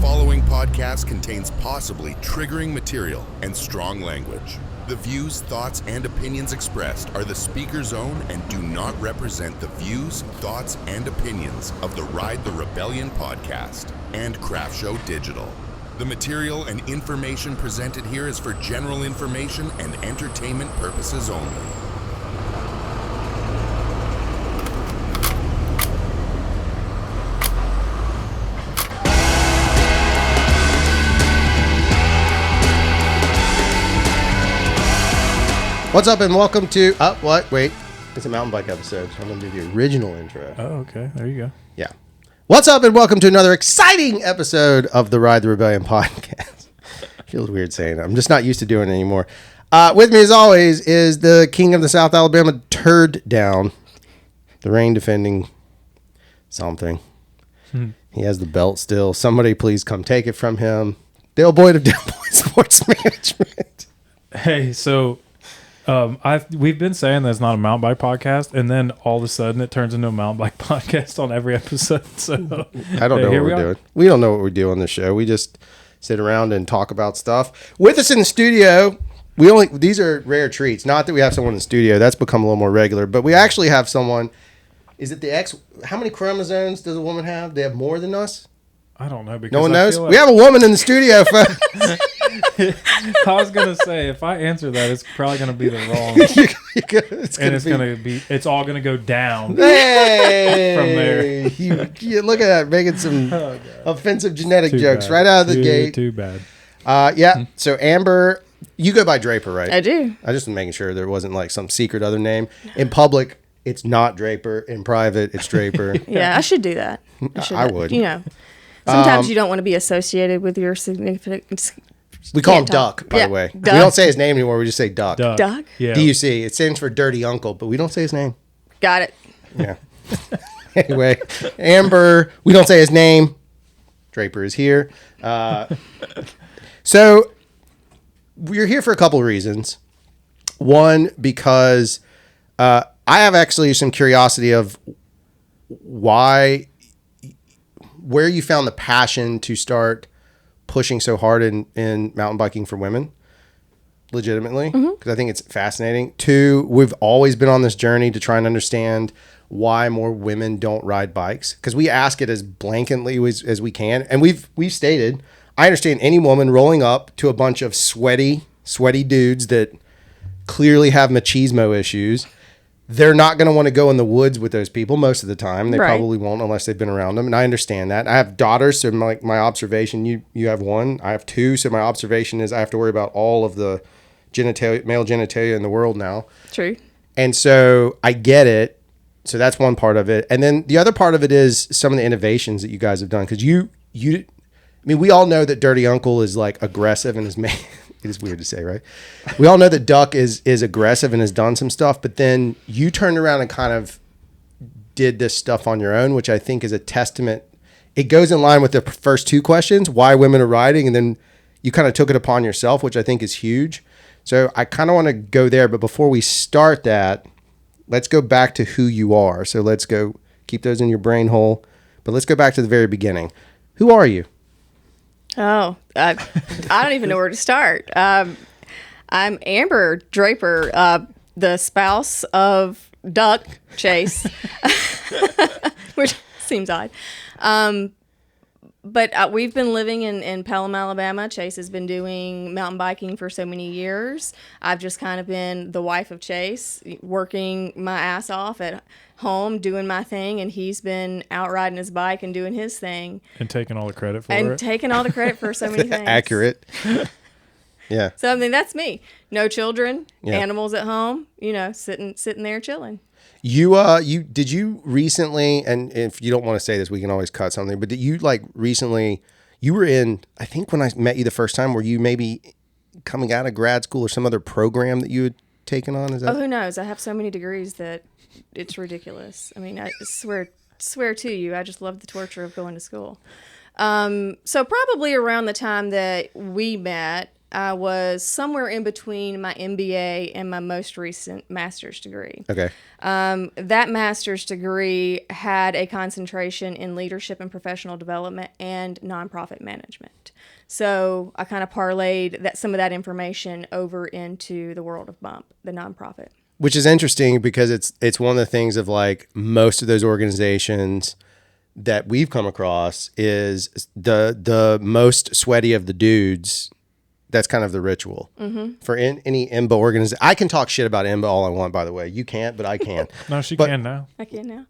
following podcast contains possibly triggering material and strong language. The views, thoughts, and opinions expressed are the speaker's own and do not represent the views, thoughts, and opinions of the Ride the Rebellion podcast and Craft Show Digital. The material and information presented here is for general information and entertainment purposes only. What's up and welcome to, wait, it's a mountain bike episode, so I'm going to do the original intro. Oh, okay, there you go. Yeah. What's up and welcome to another exciting episode of the Ride the Rebellion podcast. Feels weird saying it. I'm just not used to doing it anymore. With me as always is the king of the South Alabama turd down, the reign defending something. He has the belt still. Somebody please come take it from him. Dale Boyd of Dale Boyd Sports Management. Hey, so... we've been saying that it's not a mountain bike podcast, and then all of a sudden it turns into a mountain bike podcast on every episode. So I don't know what we're doing. We don't know what we do on the show. We just sit around and talk about stuff. With us in the studio, these are rare treats. Not that we have someone in the studio. That's become a little more regular, but we actually have someone. Is it the X? How many chromosomes does a woman have? They have more than us? I don't know. Because no one knows? We have a woman in the studio, folks. I was gonna say, if I answer that, it's probably gonna be the wrong. It's all gonna go down. Hey, from there. You look at that, making some offensive genetic jokes right out of the gate. Too bad. Yeah. So Amber, you go by Draper, right? I do. I just was making sure there wasn't like some secret other name. In public, it's not Draper. In private, it's Draper. Yeah, I should do that. I would. You know, sometimes you don't want to be associated with your significant. We call him Duck, by the way. Duck. We don't say his name anymore. We just say Duck. Duck? Yeah. D-U-C. It stands for Dirty Uncle, but we don't say his name. Got it. Yeah. Anyway, Amber, we don't say his name. Draper is here. So we're here for a couple of reasons. One, because I have actually some curiosity of where you found the passion to start pushing so hard in mountain biking for women, legitimately, because I think it's fascinating. Two, we've always been on this journey to try and understand why more women don't ride bikes, because we ask it as blanketly as we can, and we've stated, I understand any woman rolling up to a bunch of sweaty dudes that clearly have machismo issues. They're not going to want to go in the woods with those people most of the time. They probably won't unless they've been around them. And I understand that. I have daughters, so my observation, you have one. I have two, so my observation is I have to worry about all of the male genitalia in the world now. True. And so I get it. So that's one part of it. And then the other part of it is some of the innovations that you guys have done. Because we all know that Dirty Uncle is like aggressive and is made... It is weird to say, right? We all know that Duck is aggressive and has done some stuff, but then you turned around and kind of did this stuff on your own, which I think is a testament. It goes in line with the first two questions, why women are riding, and then you kind of took it upon yourself, which I think is huge. So I kind of want to go there, but before we start that, let's go back to who you are. So let's go keep those in your brain hole, but let's go back to the very beginning. Who are you? Oh, I don't even know where to start. I'm Amber Draper, the spouse of Duck Chase, which seems odd. But we've been living in Pelham, Alabama. Chase has been doing mountain biking for so many years. I've just kind of been the wife of Chase, working my ass off at home, doing my thing, and he's been out riding his bike and doing his thing. And taking all the credit for it. And taking all the credit for so many things. Accurate. Yeah. So, I mean, that's me. No children, animals at home, sitting there chilling. Did you recently, and if you don't want to say this, we can always cut something, but did you recently, you were in, I think when I met you the first time, were you maybe coming out of grad school or some other program that you had taken on? Oh, who knows? I have so many degrees that it's ridiculous. I mean, I swear to you, I just love the torture of going to school. So probably around the time that we met, I was somewhere in between my MBA and my most recent master's degree. Okay. That master's degree had a concentration in leadership and professional development and nonprofit management. So I kind of parlayed some of that information over into the world of BUMP, the nonprofit. Which is interesting because it's one of the things of like most of those organizations that we've come across is the most sweaty of the dudes. That's kind of the ritual for any IMBA organization. I can talk shit about IMBA all I want, by the way. You can't, but I can. No, she can now. I can now.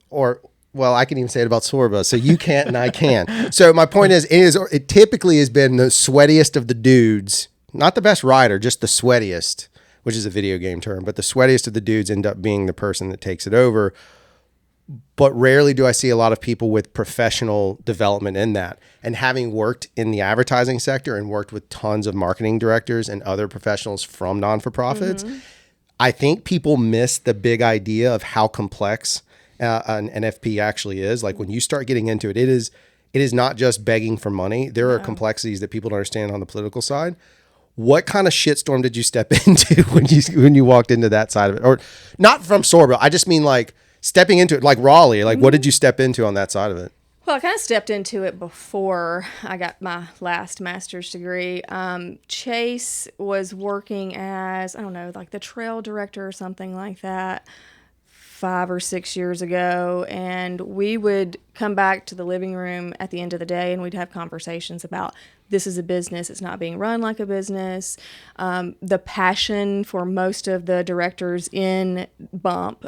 Well, I can even say it about Sorba. So you can't and I can. So my point is, it typically has been the sweatiest of the dudes, not the best rider, just the sweatiest, which is a video game term, but the sweatiest of the dudes end up being the person that takes it over. But rarely do I see a lot of people with professional development in that. And having worked in the advertising sector and worked with tons of marketing directors and other professionals from non-for-profits, I think people miss the big idea of how complex an NFP actually is. Like when you start getting into it, it is not just begging for money. There are complexities that people don't understand on the political side. What kind of shitstorm did you step into when you walked into that side of it? Or not from Sorba. I just mean like stepping into it, like Raleigh. Like what did you step into on that side of it? Well, I kind of stepped into it before I got my last master's degree. Chase was working as, I don't know, like the trail director or something like that 5 or 6 years ago. And we would come back to the living room at the end of the day and we'd have conversations about this is a business. It's not being run like a business. The passion for most of the directors in BUMP,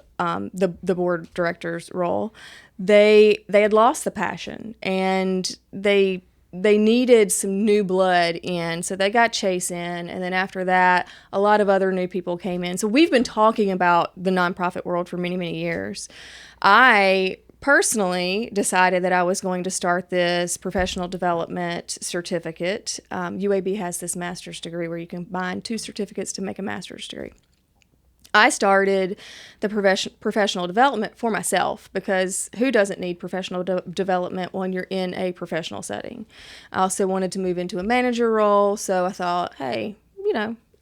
the board directors role, they had lost the passion and they needed some new blood in. So they got Chase in. And then after that, a lot of other new people came in. So we've been talking about the nonprofit world for many, many years. I personally decided that I was going to start this professional development certificate. UAB has this master's degree where you can combine 2 certificates to make a master's degree. I started the professional development for myself because who doesn't need professional development when you're in a professional setting? I also wanted to move into a manager role, so I thought, hey,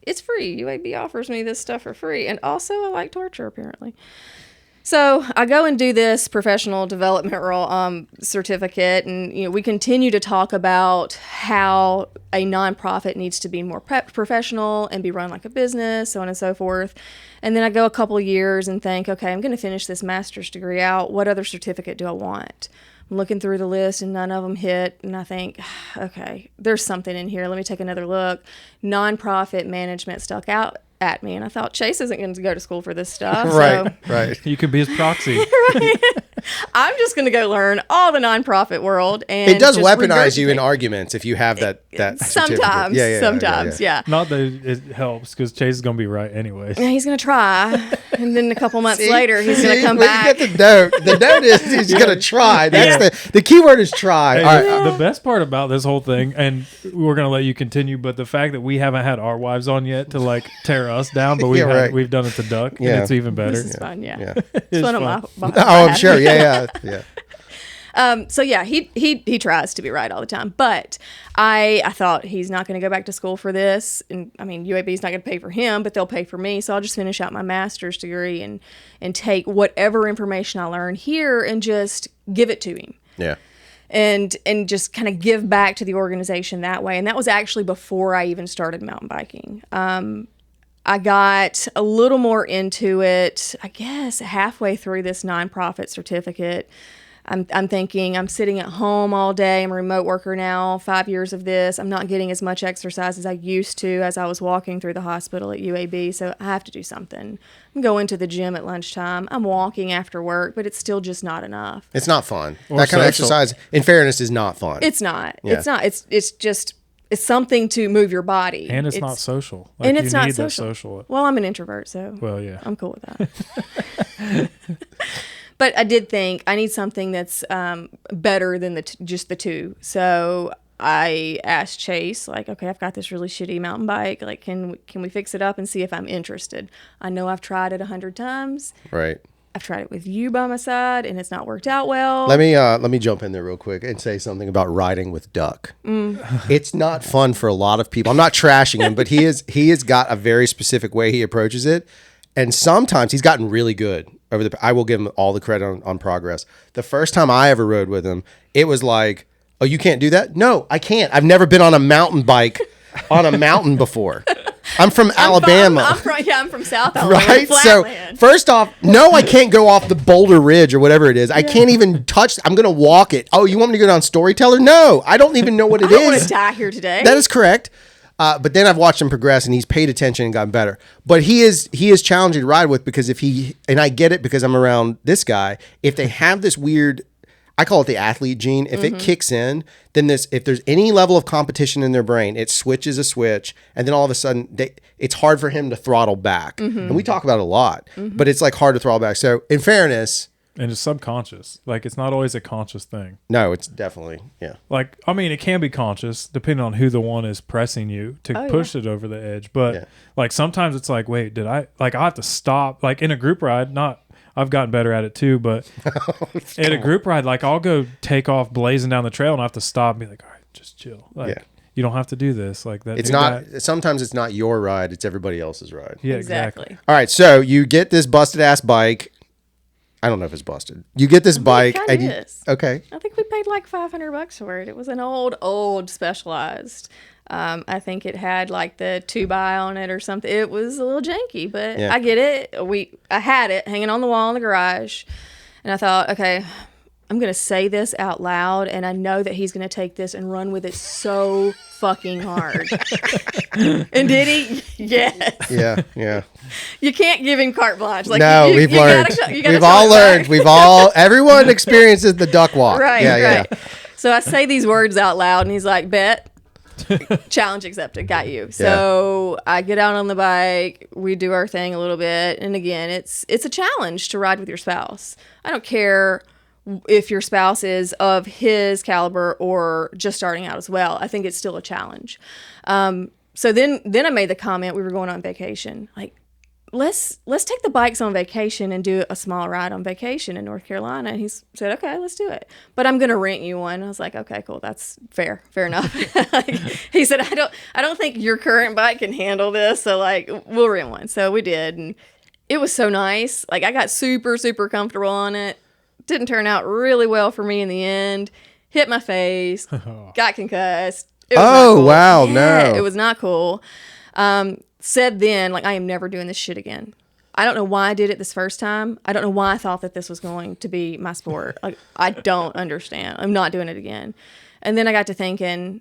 it's free. UAB offers me this stuff for free, and also I like torture apparently. So I go and do this professional development role certificate, and we continue to talk about how a nonprofit needs to be more professional and be run like a business, so on and so forth. And then I go a couple of years and think, okay, I'm going to finish this master's degree out. What other certificate do I want? I'm looking through the list and none of them hit, and I think, okay, there's something in here. Let me take another look. Nonprofit management stuck out at me, and I thought Chase isn't going to go to school for this stuff. Right. You could be his proxy. Right. I'm just going to go learn all the nonprofit world, and it does just weaponize you in regurgitate. arguments if you have that Sometimes, certificate. yeah. Not that it helps because Chase is going to be right anyways. Yeah, he's going to try, and then a couple months See? later, he's going to come when back. You get the note. The note is he's going to try. That's the key word is try. Hey, All right. The best part about this whole thing, and we're going to let you continue, but the fact that we haven't had our wives on yet to like tear us down, but we've done it to Duck, and Yeah. it's even better. This is fun, yeah. It's It's one of fun. my Oh, I'm sure. Yeah. So yeah, he tries to be right all the time, but I thought he's not going to go back to school for this, and I mean UAB's not going to pay for him, but they'll pay for me, so I'll just finish out my master's degree and take whatever information I learn here and just give it to him. Yeah. And just kind of give back to the organization that way. And that was actually before I even started mountain biking. I got a little more into it, I guess, halfway through this nonprofit certificate. I'm thinking I'm sitting at home all day. I'm a remote worker now, 5 years of this. I'm not getting as much exercise as I used to as I was walking through the hospital at UAB, so I have to do something. I'm going to the gym at lunchtime. I'm walking after work, but it's still just not enough. It's not fun. Or That kind of social. exercise, in fairness, is not fun. It's not. Yeah. It's not. It's just it's something to move your body. And it's not social. Like, and it's you not need that social. social. Well, I'm an introvert, so Well, yeah. I'm cool with that. But I did think I need something that's better than just the two. So I asked Chase, like, okay, I've got this really shitty mountain bike. Like, can we fix it up and see if I'm interested? I know I've tried it 100 times. Right. I've tried it with you by my side, and it's not worked out well. Let me jump in there real quick and say something about riding with Duck. It's not fun for a lot of people. I'm not trashing him, but he has got a very specific way he approaches it, and sometimes he's gotten really good over the. I will give him all the credit on progress. The first time I ever rode with him, it was like, oh, you can't do that? No, I can't. I've never been on a mountain bike on a mountain before. I'm from Alabama. I'm from South Alabama. Right? So, Flatland. first off, no, I can't go off the Boulder Ridge or whatever it is. I can't even touch. I'm going to walk it. Oh, you want me to go down Storyteller? No, I don't even know what it I don't want is. to die here today. That is correct. But then I've watched him progress, and he's paid attention and gotten better. But he is challenging to ride with, because and I get it because I'm around this guy. If they have this weird, I call it the athlete gene. If it kicks in, then if there's any level of competition in their brain, it switches a switch, and then all of a sudden it's hard for him to throttle back. And we talk about it a lot, but it's like hard to throttle back. So in fairness, And it's subconscious. Like, it's not always a conscious thing. no, it's definitely, yeah. Like, I mean, it can be conscious depending on who the one is pressing you to push it over the edge. But like, sometimes it's like, wait, I have to stop. Like in a group ride, I've gotten better at it too, but in a group ride, like I'll go take off blazing down the trail and I have to stop and be like, all right, just chill. Like, you don't have to do this. Like that. It's not, sometimes it's not your ride, it's everybody else's ride. Yeah, exactly. All right, so you get this busted ass bike. I don't know if it's busted. You get this bike. It kinda is. Okay. I think we paid like $500 for it. It was an old Specialized. I think it had like the 2x on it or something. It was a little janky, but I get it. I had it hanging on the wall in the garage, and I thought, okay, I'm going to say this out loud, and I know that he's going to take this and run with it so fucking hard. And did he? Yes. Yeah. You can't give him carte blanche. Like, No, we've learned. We've all learned. Everyone experiences the duck walk. Right, Yeah. So I say these words out loud, and he's like, bet. Challenge accepted. Got you. So I get out on the bike. We do our thing a little bit. And again, it's a challenge to ride with your spouse. I don't care if your spouse is of his caliber or just starting out as well. I think it's still a challenge. So then I made the comment, we were going on vacation. Like, let's take the bikes on vacation and do a small ride on vacation in North Carolina. And he said, okay, let's do it. But I'm going to rent you one. I was like, okay, cool. That's fair enough. He said, I don't think your current bike can handle this. So like, we'll rent one. So we did. And it was so nice. Like, I got super, super comfortable on it. Didn't turn out really well for me in the end. Hit my face. Got concussed. It was not cool. Wow. Yeah, No. it was not cool. Said then, like, I am never doing this shit again. I don't know why I did it this first time. I don't know why I thought that this was going to be my sport. Like, I don't understand. I'm not doing it again. And then I got to thinking,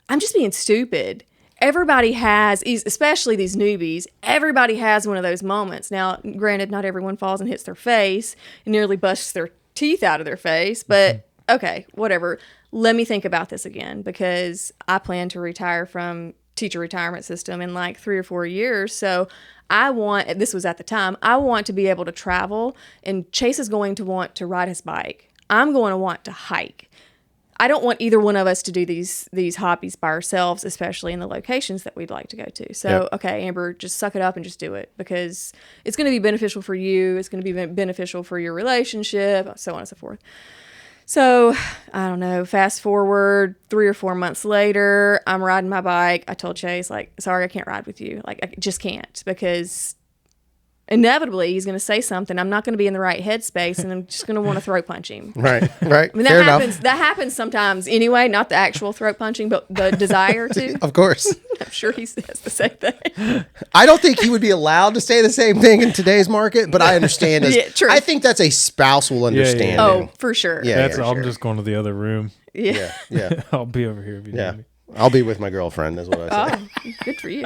I'm just being stupid. Everybody has, especially these newbies, everybody has one of those moments. Now, granted, not everyone falls and hits their face and nearly busts their teeth out of their face, but okay, whatever. Let me think about this again, because I plan to retire from teacher retirement system in like 3 or 4 years. So this was at the time, I want to be able to travel, and Chase is going to want to ride his bike. I'm going to want to hike. I don't want either one of us to do these hobbies by ourselves, especially in the locations that we'd like to go to. So, okay, Amber, just suck it up and just do it, because it's going to be beneficial for you. It's going to be beneficial for your relationship, so on and so forth. So, I don't know, fast forward 3 or 4 months later, I'm riding my bike. I told Chase, like, sorry, I can't ride with you. Like, I just can't, because inevitably he's going to say something. I'm not going to be in the right headspace, and I'm just going to want to throat punch him. Right. I mean, Fair enough. that happens sometimes anyway, not the actual throat punching, but the desire to. Of course. I'm sure he says the same thing. I don't think he would be allowed to say the same thing in today's market, but I understand. Yeah, true. I think that's a spousal understanding. Oh, for sure. Yeah. I'm just going to the other room. Yeah. I'll be over here if you need me. I'll be with my girlfriend, is what I say. Oh, good for you.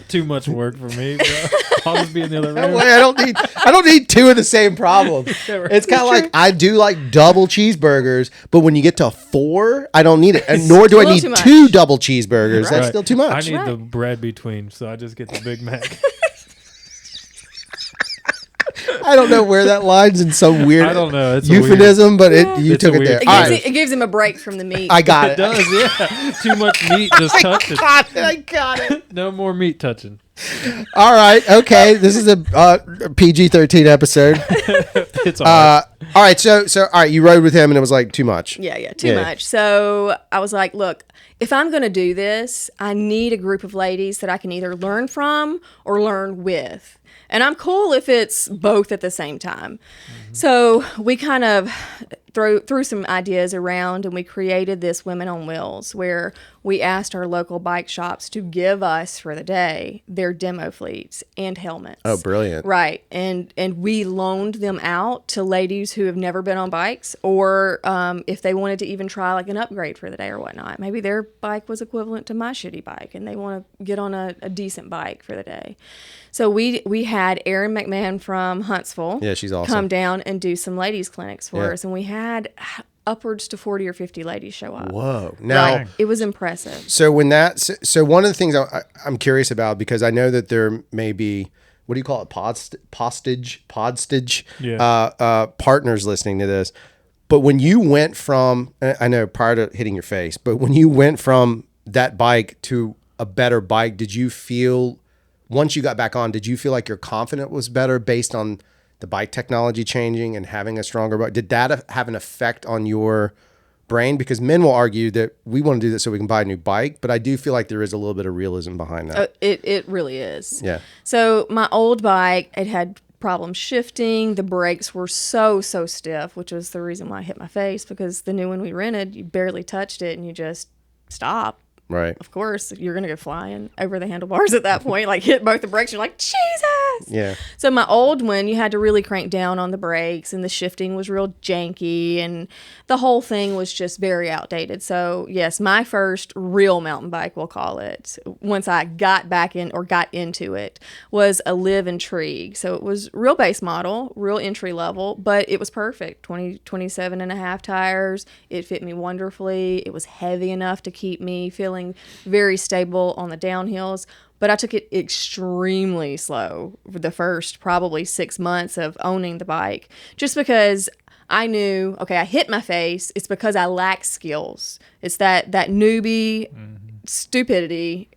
Too much work for me, bro. I'll just be in the other room. I don't need two of the same problem. It's kind of like, I do like double cheeseburgers, but when you get to 4, I don't need it. And nor do I need 2 double cheeseburgers. That's still too much. I need the bread between, so I just get the Big Mac. I don't know where that line's in some weird I don't know. It's euphemism, but you took it weird- there. It gives him a break from the meat. I got It it. does, yeah. Too much meat just touching. I got it. No more meat touching. All right. Okay. This is a PG-13 episode. It's all right. All right. So all right. You rode with him, and it was like too much. Yeah, too much. So I was like, look, if I'm going to do this, I need a group of ladies that I can either learn from or learn with. And I'm cool if it's both at the same time. Mm-hmm. So we kind of threw some ideas around, and we created this Women on Wheels, where we asked our local bike shops to give us for the day their demo fleets and helmets. Oh, brilliant. Right. And we loaned them out to ladies who have never been on bikes, or if they wanted to even try like an upgrade for the day or whatnot. Maybe their bike was equivalent to my shitty bike and they want to get on a decent bike for the day. So we had Erin McMahon from Huntsville. Yeah, she's awesome. Come down and do some ladies clinics for us. And we had upwards to 40 or 50 ladies show up. Whoa. Now, right. It was impressive. So so one of the things I'm curious about, because I know that there may be, what do you call it? Podstage partners listening to this. But when you went from, I know prior to hitting your face, but when you went from that bike to a better bike, did you feel, once you got back on, did you feel like your confidence was better based on the bike technology changing and having a stronger bike? Did that have an effect on your brain? Because men will argue that we want to do this so we can buy a new bike, but I do feel like there is a little bit of realism behind that. It really is. Yeah. So my old bike, it had problems shifting. The brakes were so stiff, which was the reason why I hit my face, because the new one we rented, you barely touched it and you just stop. Right. Of course, you're going to go flying over the handlebars at that point, like hit both the brakes. You're like, Jesus. Yeah. So my old one, you had to really crank down on the brakes, and the shifting was real janky, and the whole thing was just very outdated. So yes, my first real mountain bike, we'll call it, once I got back in or got into it, was a Live Intrigue. So it was real base model, real entry level, but it was perfect. 27 and a half tires. It fit me wonderfully. It was heavy enough to keep me feeling very stable on the downhills, but I took it extremely slow for the first probably 6 months of owning the bike, just because I knew, okay, I hit my face. It's because I lack skills. It's that newbie stupidity.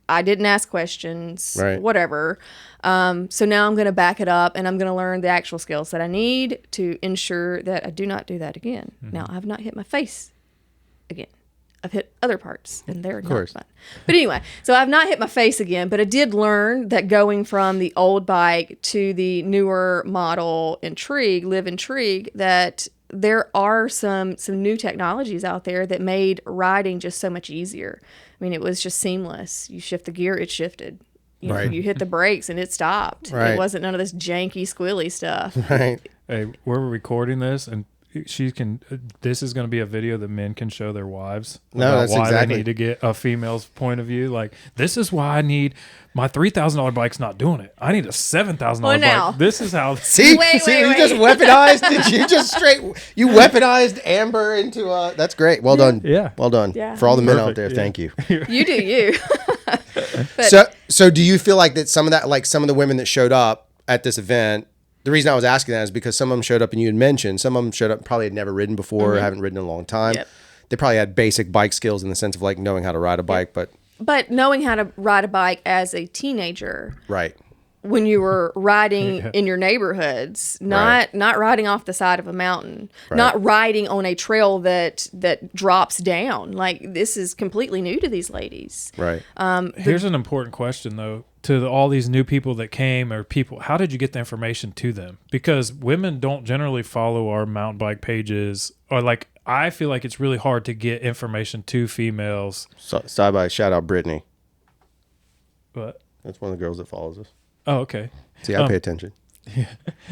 I didn't ask questions, right. Whatever. So now I'm going to back it up, and I'm going to learn the actual skills that I need to ensure that I do not do that again. Now, I have not hit my face again. I've hit other parts, and they're not fun. But anyway, so I've not hit my face again, but I did learn that going from the old bike to the newer model Live Intrigue, that there are some new technologies out there that made riding just so much easier. I mean, it was just seamless. You shift the gear, it shifted. You know, you hit the brakes, and it stopped. Right. It wasn't none of this janky, squilly stuff. Right. Hey, we're recording this, and this is going to be a video that men can show their wives about why they need to get a female's point of view. Like, this is why I need my $3,000 bike's not doing it. I need a $7,000 now. bike. This is how. See, Wait. you just weaponized. Did you just you weaponized Amber into a? That's great. Well done. Yeah. Well done. Yeah. For all the men Perfect, out there, yeah. thank you. You do you. But, So do you feel like that some of that, like some of the women that showed up at this event, the reason I was asking that is because some of them showed up, and you had mentioned some of them showed up probably had never ridden before, or haven't ridden in a long time. Yep. They probably had basic bike skills in the sense of like knowing how to ride a bike, but knowing how to ride a bike as a teenager, right. when you were riding in your neighborhoods, not riding off the side of a mountain, not riding on a trail that drops down. Like, this is completely new to these ladies. Right. Here's an important question, though, to all these new people that came, or people, how did you get the information to them? Because women don't generally follow our mountain bike pages, or like, I feel like it's really hard to get information to females. So, side by shout out Brittany. But That's one of the girls that follows us. oh, okay. See, I pay attention.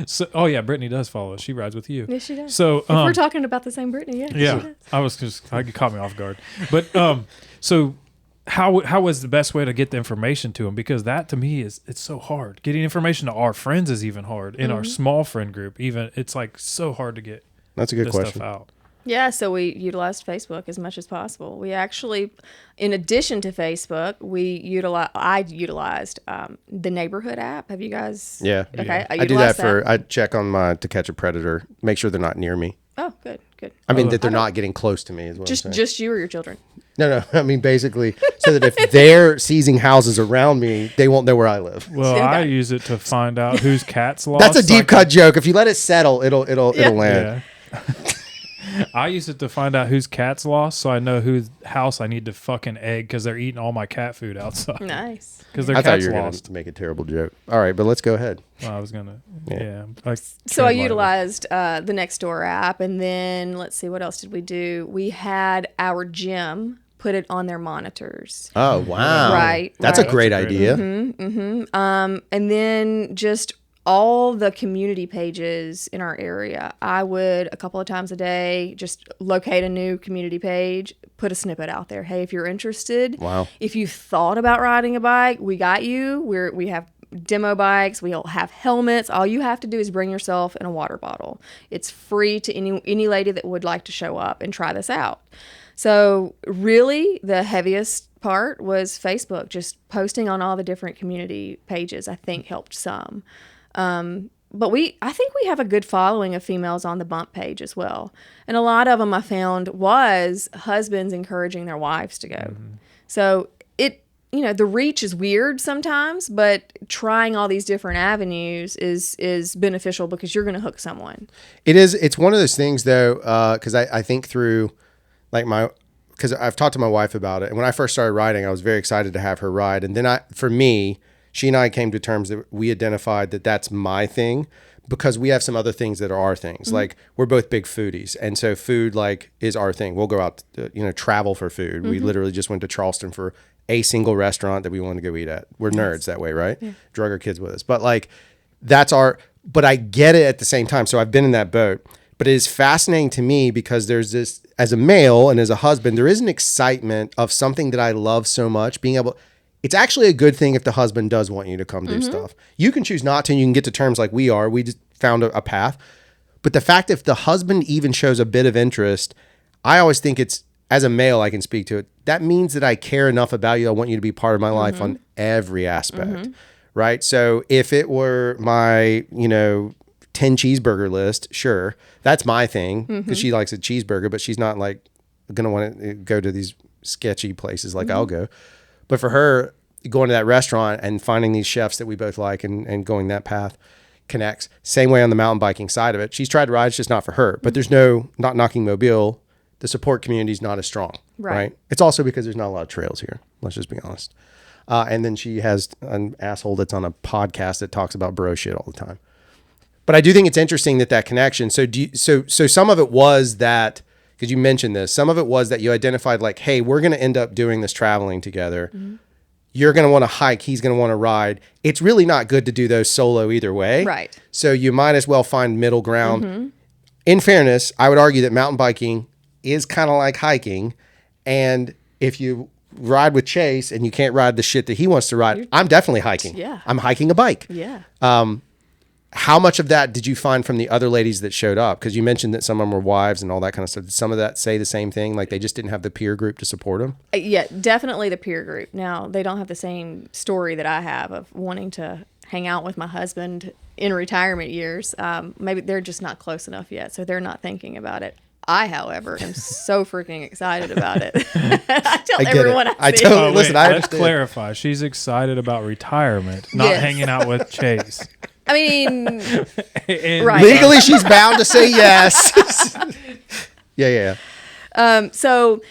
So, oh yeah, Brittany does follow us. She rides with you. Yes, she does. So if we're talking about the same Brittany, yeah. yeah, She does. I was just, I caught me off guard. But so how was the best way to get the information to them? Because that to me it's so hard. Getting information to our friends is even hard. In our small friend group, even it's like so hard to get That's a good this question. stuff out. Yeah, so we utilized Facebook as much as possible. We actually, in addition to Facebook, I utilized the neighborhood app. Have you guys? Yeah. Okay. I do that I check on my To Catch a Predator, make sure they're not near me. Oh, good. I mean, that they're not getting close to me is what I'm saying. Just you or your children? No. I mean, basically, so that if they're seizing houses around me, they won't know where I live. Well, I use it to find out whose cat's lost. That's a deep cut joke. If you let it settle, it'll land. Yeah. I use it to find out whose cat's lost, so I know whose house I need to fucking egg because they're eating all my cat food outside. Nice. Because their I thought cat's you were lost. going to make a terrible joke. All right, but let's go ahead. Well, I was gonna. Yeah. So I utilized the Nextdoor app, and then let's see, what else did we do? We had our gym put it on their monitors. Oh, wow. Right. That's right. a great idea. And then just all the community pages in our area. I would a couple of times a day just locate a new community page, put a snippet out there. Hey, if you're interested, Wow. if you thought about riding a bike, we got you. We have demo bikes. We'll have helmets. All you have to do is bring yourself and a water bottle. It's free to any lady that would like to show up and try this out. So really the heaviest part was Facebook. Just posting on all the different community pages, I think, helped some. But I think we have a good following of females on the bump page as well. And a lot of them I found was husbands encouraging their wives to go. Mm-hmm. So the reach is weird sometimes, but trying all these different avenues is beneficial because you're going to hook someone. It is. It's one of those things though, because I think through because I've talked to my wife about it. And when I first started riding, I was very excited to have her ride. And then she and I came to terms that we identified that that's my thing because we have some other things that are our things. Mm-hmm. Like we're both big foodies. And so food is our thing. We'll go out to, travel for food. Mm-hmm. We literally just went to Charleston for a single restaurant that we wanted to go eat at. We're nerds that way, right? Yeah. Drug our kids with us. But but I get it at the same time. So I've been in that boat. But it is fascinating to me because there's this, as a male and as a husband, there is an excitement of something that I love so much, it's actually a good thing if the husband does want you to come do stuff. You can choose not to, and you can get to terms like we are. We just found a path. But the fact if the husband even shows a bit of interest, I always think it's, as a male, I can speak to it. That means that I care enough about you. I want you to be part of my life on every aspect, right? So if it were my, 10 cheeseburger list, sure, that's my thing because she likes a cheeseburger, but she's not like going to want to go to these sketchy places like I'll go. But for her, going to that restaurant and finding these chefs that we both like and going that path connects. Same way on the mountain biking side of it. She's tried to ride, it's just not for her. But there's not knocking Mobile. The support community is not as strong, right? It's also because there's not a lot of trails here. Let's just be honest. And then she has an asshole that's on a podcast that talks about bro shit all the time. But I do think it's interesting that connection. So some of it was that, because you mentioned this, some of it was that you identified like, hey, we're going to end up doing this traveling together. Mm-hmm. You're going to want to hike. He's going to want to ride. It's really not good to do those solo either way. Right. So you might as well find middle ground. Mm-hmm. In fairness, I would argue that mountain biking is kind of like hiking. And if you ride with Chase and you can't ride the shit that he wants to ride, I'm definitely hiking. Yeah. I'm hiking a bike. Yeah. How much of that did you find from the other ladies that showed up? Because you mentioned that some of them were wives and all that kind of stuff. Did some of that say the same thing? Like they just didn't have the peer group to support them? Yeah, definitely the peer group. Now, they don't have the same story that I have of wanting to hang out with my husband in retirement years. Maybe they're just not close enough yet, so they're not thinking about it. I, however, am so freaking excited about it. I tell everyone I see. Let's clarify. She's excited about retirement, not hanging out with Chase. I mean, right. Legally, she's bound to say yes. Yeah. So,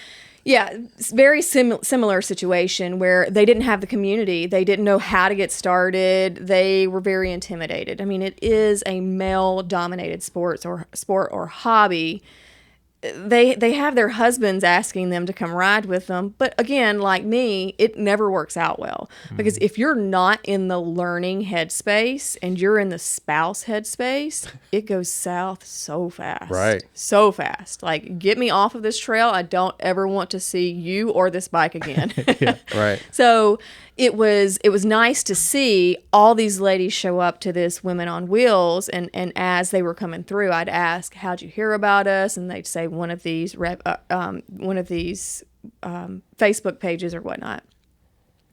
yeah, it's very similar situation where they didn't have the community. They didn't know how to get started. They were very intimidated. I mean, it is a male-dominated sport or hobby. They have their husbands asking them to come ride with them. But again, like me, it never works out well. Because if you're not in the learning headspace and you're in the spouse headspace, it goes south so fast. Right. So fast. Like, get me off of this trail. I don't ever want to see you or this bike again. Yeah, right. So it was nice to see all these ladies show up to this Women on Wheels, and as they were coming through, I'd ask, "How'd you hear about us?" And they'd say one of these Facebook pages or whatnot.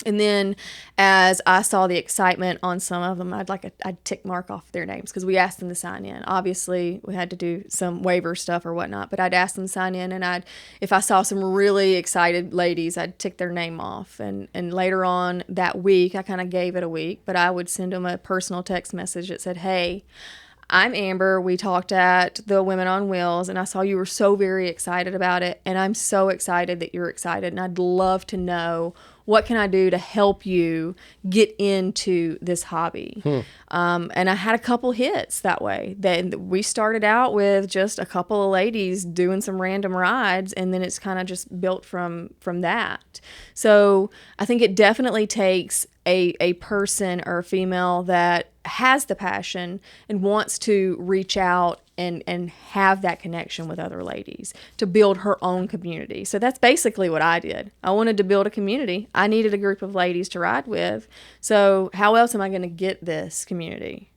And then as I saw the excitement on some of them, I'd tick mark off their names because we asked them to sign in. Obviously, we had to do some waiver stuff or whatnot, but I'd ask them to sign in, and if I saw some really excited ladies, I'd tick their name off. And later on that week, I kind of gave it a week, but I would send them a personal text message that said, "Hey, I'm Amber. We talked at the Women on Wheels, and I saw you were so very excited about it, and I'm so excited that you're excited, and I'd love to know what can I do to help you get into this hobby." And I had a couple hits that way. Then we started out with just a couple of ladies doing some random rides, and then it's kind of just built from that. So I think it definitely takes a person or a female that has the passion and wants to reach out and have that connection with other ladies to build her own community. So that's basically what I did. I wanted to build a community. I needed a group of ladies to ride with. So how else am I going to get this community?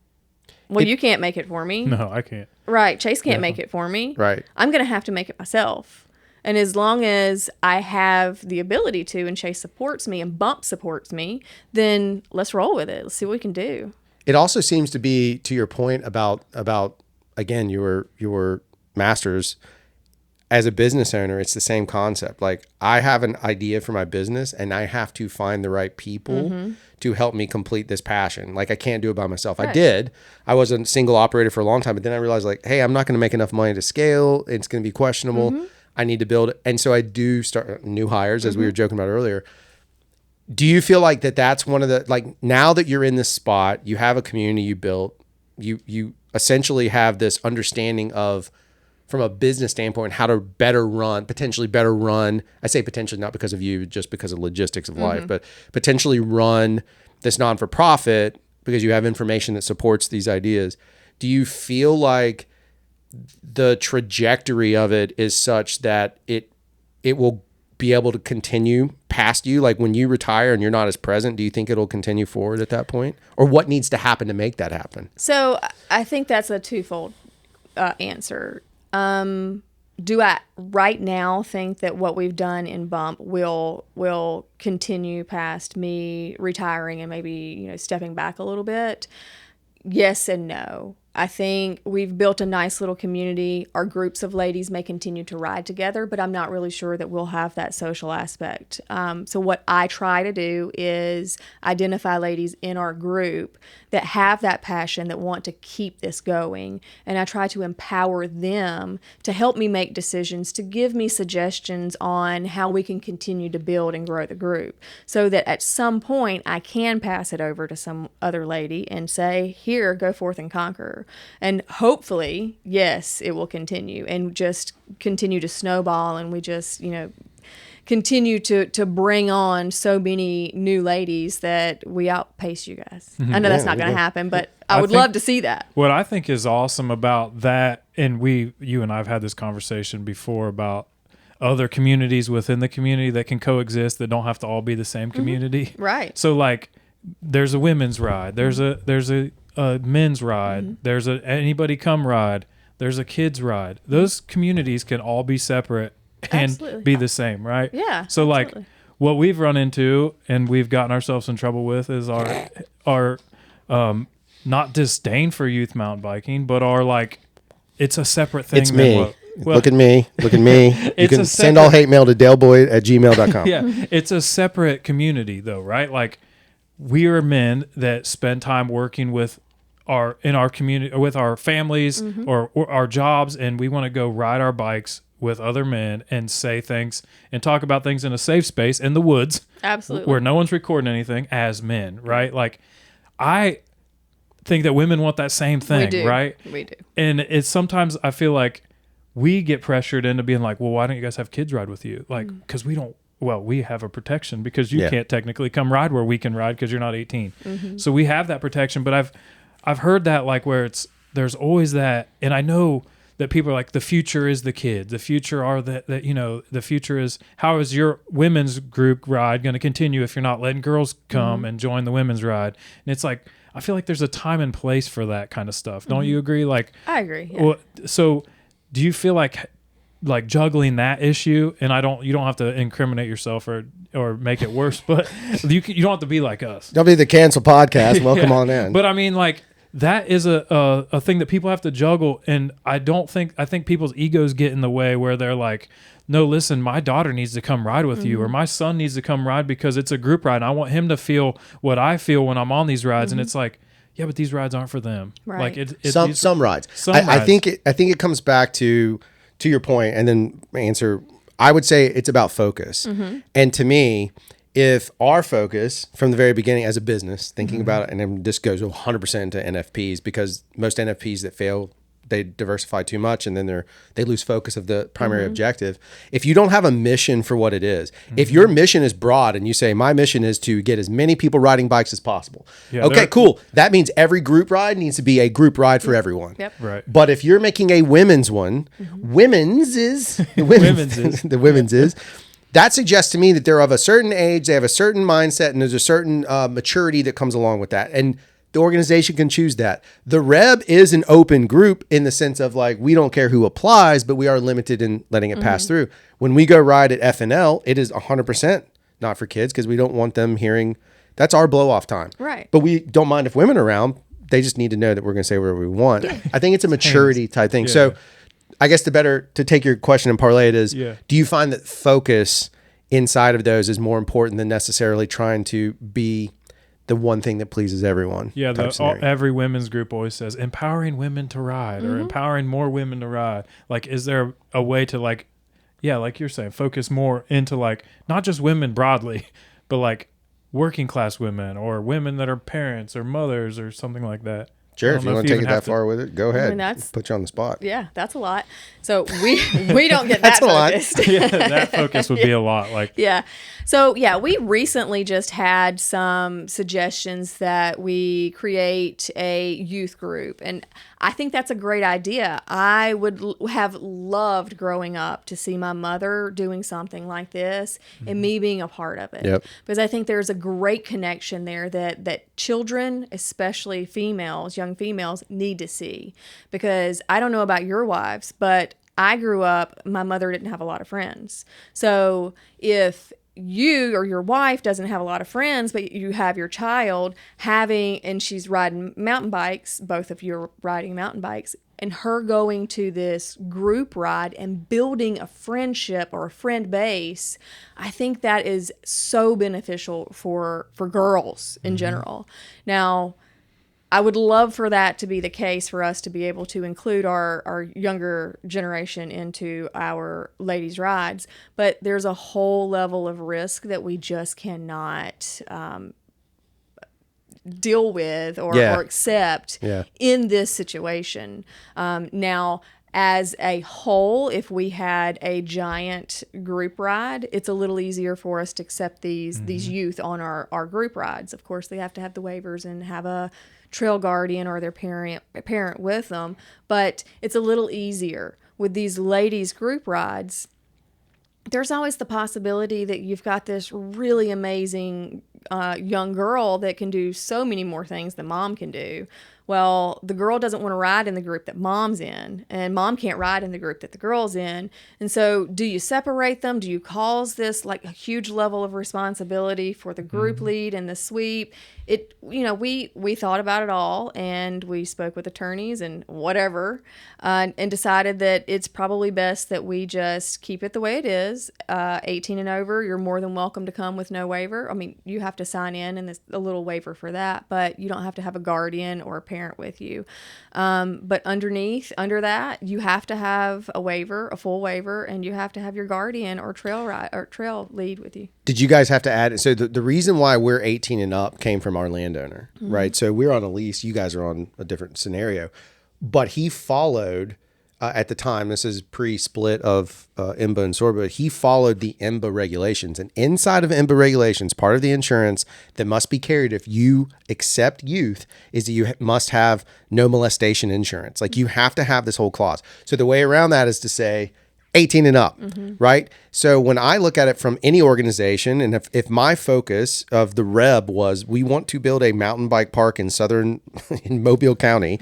Well, you can't make it for me. No, I can't. Right. Chase can't make it for me. Right. I'm going to have to make it myself. And as long as I have the ability to, and Chase supports me and Bump supports me, then let's roll with it. Let's see what we can do. It also seems to be, to your point about again, your masters as a business owner, it's the same concept. Like, I have an idea for my business and I have to find the right people to help me complete this passion. Like, I can't do it by myself. Right. I was a single operator for a long time, but then I realized, like, hey, I'm not going to make enough money to scale. It's going to be questionable. I need to build it. And so I do start new hires, as we were joking about earlier. Do you feel like that's one of the, like, now that you're in this spot, you have a community you built, you essentially have this understanding of, from a business standpoint, how to potentially better run. I say potentially not because of you, just because of logistics of life, but potentially run this non-for-profit because you have information that supports these ideas. Do you feel like the trajectory of it is such that it will be able to continue past you? Like, when you retire and you're not as present, do you think it'll continue forward at that point? Or what needs to happen to make that happen? So I think that's a twofold answer. Do I right now think that what we've done in Bump will continue past me retiring and maybe, stepping back a little bit? Yes and no. I think we've built a nice little community. Our groups of ladies may continue to ride together, but I'm not really sure that we'll have that social aspect. So what I try to do is identify ladies in our group that have that passion, that want to keep this going. And I try to empower them to help me make decisions, to give me suggestions on how we can continue to build and grow the group, so that at some point I can pass it over to some other lady and say, here, go forth and conquer. And hopefully, yes, it will continue and just continue to snowball, and we just, continue to bring on so many new ladies that we outpace you guys. I know that's not going to happen, but I would love to see that. What I think is awesome about that, and you and I have had this conversation before about other communities within the community that can coexist, that don't have to all be the same community. Right. So, like, there's a women's ride, there's a men's ride, there's a anybody come ride, there's a kids ride. Those communities can all be separate and Absolutely. be the same, right? Yeah. So, like, absolutely. what we've run into and we've gotten ourselves in trouble with is our not disdain for youth mountain biking, but our, like, it's a separate thing. It's me. Look at me. You can send all hate mail to daleboy@gmail.com. Yeah. It's a separate community, though, right? Like, we are men that spend time working with in our community, or with our families, or our jobs, and we want to go ride our bikes with other men and say things and talk about things in a safe space in the woods. Absolutely. Where no one's recording anything, as men, right? Like, I think that women want that same thing, we do. right? We do. And it's sometimes I feel like we get pressured into being like, well, why don't you guys have kids ride with you? Like, because we don't. Well, we have a protection because you can't technically come ride where we can ride because you're not 18. So we have that protection. But I've heard that, like, where there's always that, and I know that people are like, the future is the kids. The future are the future is, how is your women's group ride going to continue if you're not letting girls come and join the women's ride? And it's like, I feel like there's a time and place for that kind of stuff. Don't you agree? Like, I agree. Yeah. Well, so do you feel like like juggling that issue, and you don't have to incriminate yourself or make it worse, but you don't have to be like us. Don't be the cancel podcast. Welcome on in. But I mean, like, that is a thing that people have to juggle, and I think people's egos get in the way where they're like, no, listen, my daughter needs to come ride with you, or my son needs to come ride because it's a group ride, and I want him to feel what I feel when I'm on these rides. And it's like, yeah, but these rides aren't for them. Right. Like some rides. Some I rides. think it comes back to your point, and then answer. I would say it's about focus, and to me, if our focus from the very beginning as a business, thinking about it, and then this goes 100% into NFPs, because most NFPs that fail, they diversify too much, and then they lose focus of the primary objective. If you don't have a mission for what it is, if your mission is broad and you say, my mission is to get as many people riding bikes as possible. Yeah, okay, cool. That means every group ride needs to be a group ride for everyone. Yep. Right. But if you're making a women's one, women's is the women's is. That suggests to me that they're of a certain age, they have a certain mindset, and there's a certain maturity that comes along with that. And the organization can choose that. The Reb is an open group in the sense of like, we don't care who applies, but we are limited in letting it pass through. When we go ride at FNL, it is 100% not for kids, because we don't want them hearing, that's our blow off time. Right. But we don't mind if women are around. They just need to know that we're going to say whatever we want. I think it's a maturity type thing. Yeah. So I guess to take your question and parlay it is, Yeah. do you find that focus inside of those is more important than necessarily trying to be the one thing that pleases everyone? Yeah, type scenario? every women's group always says empowering women to ride or empowering more women to ride. Like, is there a way to like you're saying, focus more into like not just women broadly, but like working class women or women that are parents or mothers or something like that? Sure, if you want to take it that far with it, go ahead. that's- Put you on the spot. Yeah, that's a lot. So we don't get that That's a lot. focused. Yeah, that focus would be a lot. Like, Yeah. So, yeah, we recently just had some suggestions that we create a youth group. And I think that's a great idea. I would have loved growing up to see my mother doing something like this and me being a part of it. Yep. Because I think there's a great connection there that children, especially females, young females, need to see. Because I don't know about your wives, but I grew up, my mother didn't have a lot of friends. So if you or your wife doesn't have a lot of friends, but you have your child and she's riding mountain bikes, both of you are riding mountain bikes, and her going to this group ride and building a friendship or a friend base, I think that is so beneficial for girls in general. Now, I would love for that to be the case, for us to be able to include our younger generation into our ladies' rides. But there's a whole level of risk that we just cannot deal with or accept in this situation. Now, as a whole, if we had a giant group ride, it's a little easier for us to accept these youth on our group rides. Of course, they have to have the waivers and have a trail guardian or their parent with them, but it's a little easier. With these ladies group rides, there's always the possibility that you've got this really amazing young girl that can do so many more things than mom can do. Well, the girl doesn't want to ride in the group that mom's in, and mom can't ride in the group that the girl's in. And so do you separate them? Do you cause this like a huge level of responsibility for the group lead and the sweep? We thought about it all, and we spoke with attorneys and whatever, and decided that it's probably best that we just keep it the way it is. 18 and over, you're more than welcome to come with no waiver. I mean, you have to sign in, and there's a little waiver for that, but you don't have to have a guardian or a parent with you. But under that, you have to have a waiver, a full waiver, and you have to have your guardian or trail lead with you. Did you guys have to add it? So the reason why we're 18 and up came from our landowner, right? So we're on a lease. You guys are on a different scenario. But he followed, at the time, this is pre-split of IMBA and SORBA, he followed the IMBA regulations. And inside of IMBA regulations, part of the insurance that must be carried if you accept youth is that you must have no molestation insurance. Like, you have to have this whole clause. So the way around that is to say, 18 and up, right? So when I look at it from any organization, and if my focus of the REB was we want to build a mountain bike park in in Mobile County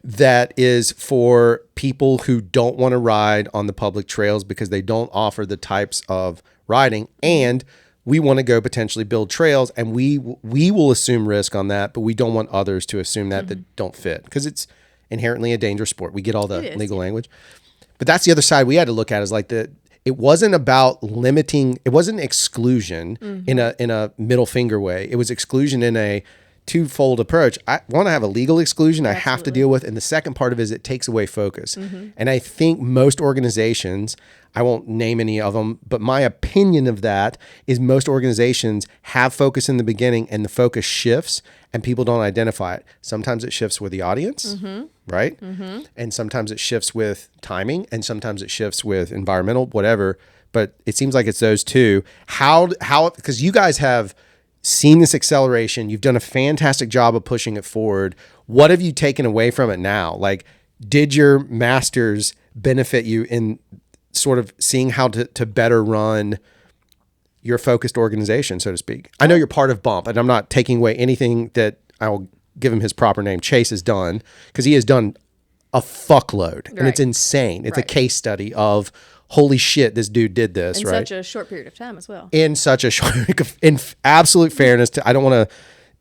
that is for people who don't want to ride on the public trails because they don't offer the types of riding, and we want to go potentially build trails, and we will assume risk on that, but we don't want others to assume that don't fit, because it's inherently a dangerous sport. We get all the legal language. But that's the other side we had to look at, is like it wasn't about limiting, it wasn't exclusion in a middle finger way. It was exclusion in a twofold approach. I want to have a legal exclusion I have to deal with. And the second part of it is it takes away focus. And I think most organizations, I won't name any of them, but my opinion of that is most organizations have focus in the beginning and the focus shifts and people don't identify it. Sometimes it shifts with the audience, right? And sometimes it shifts with timing, and sometimes it shifts with environmental, whatever. But it seems like it's those two. How, because you guys have seen this acceleration, you've done a fantastic job of pushing it forward. What have you taken away from it now? Like, did your masters benefit you in sort of seeing how to better run your focused organization, so to speak? I know you're part of Bump, and I'm not taking away anything that I'll give him his proper name, Chase, has done, because he has done a fuckload, and it's insane. It's a case study of, holy shit, this dude did this, in right? such a short period of time as well. In such a short, in absolute fairness, I don't want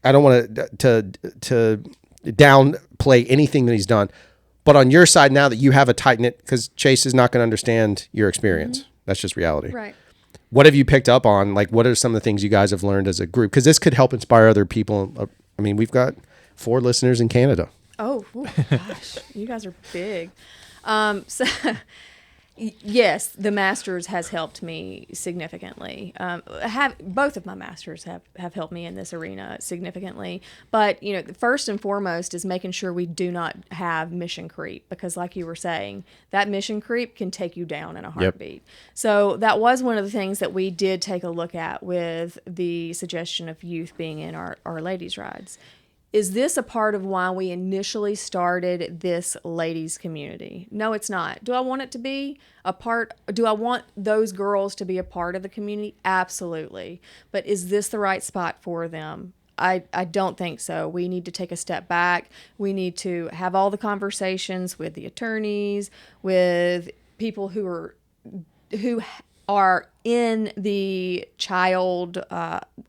to downplay anything that he's done. But on your side, now that you have a tight knit, because Chase is not going to understand your experience. That's just reality. Right. What have you picked up on? Like, what are some of the things you guys have learned as a group? Because this could help inspire other people. I mean, we've got 4 listeners in Canada. Oh, gosh. You guys are big. So yes, the masters has helped me significantly. Both of my masters have helped me in this arena significantly. But, you know, first and foremost is making sure we do not have mission creep, because like you were saying, that mission creep can take you down in a heartbeat. So that was one of the things that we did take a look at with the suggestion of youth being in our ladies' rides. Is this a part of why we initially started this ladies community? No, it's not. Do I want it to be a part? Do I want those girls to be a part of the community? Absolutely. But is this the right spot for them? I don't think so. We need to take a step back. We need to have all the conversations with the attorneys, with people who are in the child,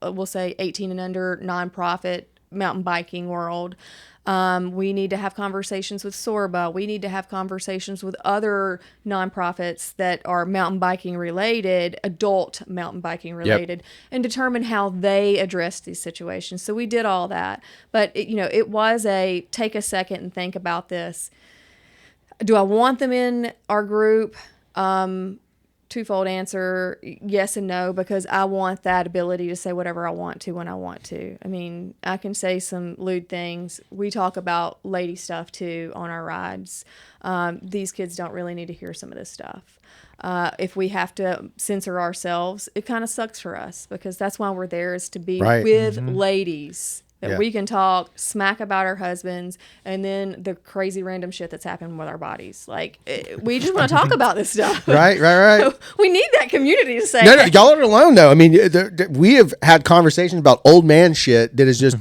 we'll say 18 and under nonprofit mountain biking world. We need to have conversations with Sorba. We need to have conversations with other nonprofits that are mountain biking related, adult mountain biking related, and determine how they address these situations. So we did all that. But, it was a take a second and think about this. Do I want them in our group? Twofold answer, yes and no, because I want that ability to say whatever I want to when I want to. I mean, I can say some lewd things. We talk about lady stuff too on our rides. These kids don't really need to hear some of this stuff. If we have to censor ourselves, it kind of sucks for us, because that's why we're there, is to be with ladies. That we can talk smack about our husbands, and then the crazy random shit that's happened with our bodies. Like, we just want to talk about this stuff. Right. So we need that community to say. No, y'all aren't alone, though. I mean, we have had conversations about old man shit that is just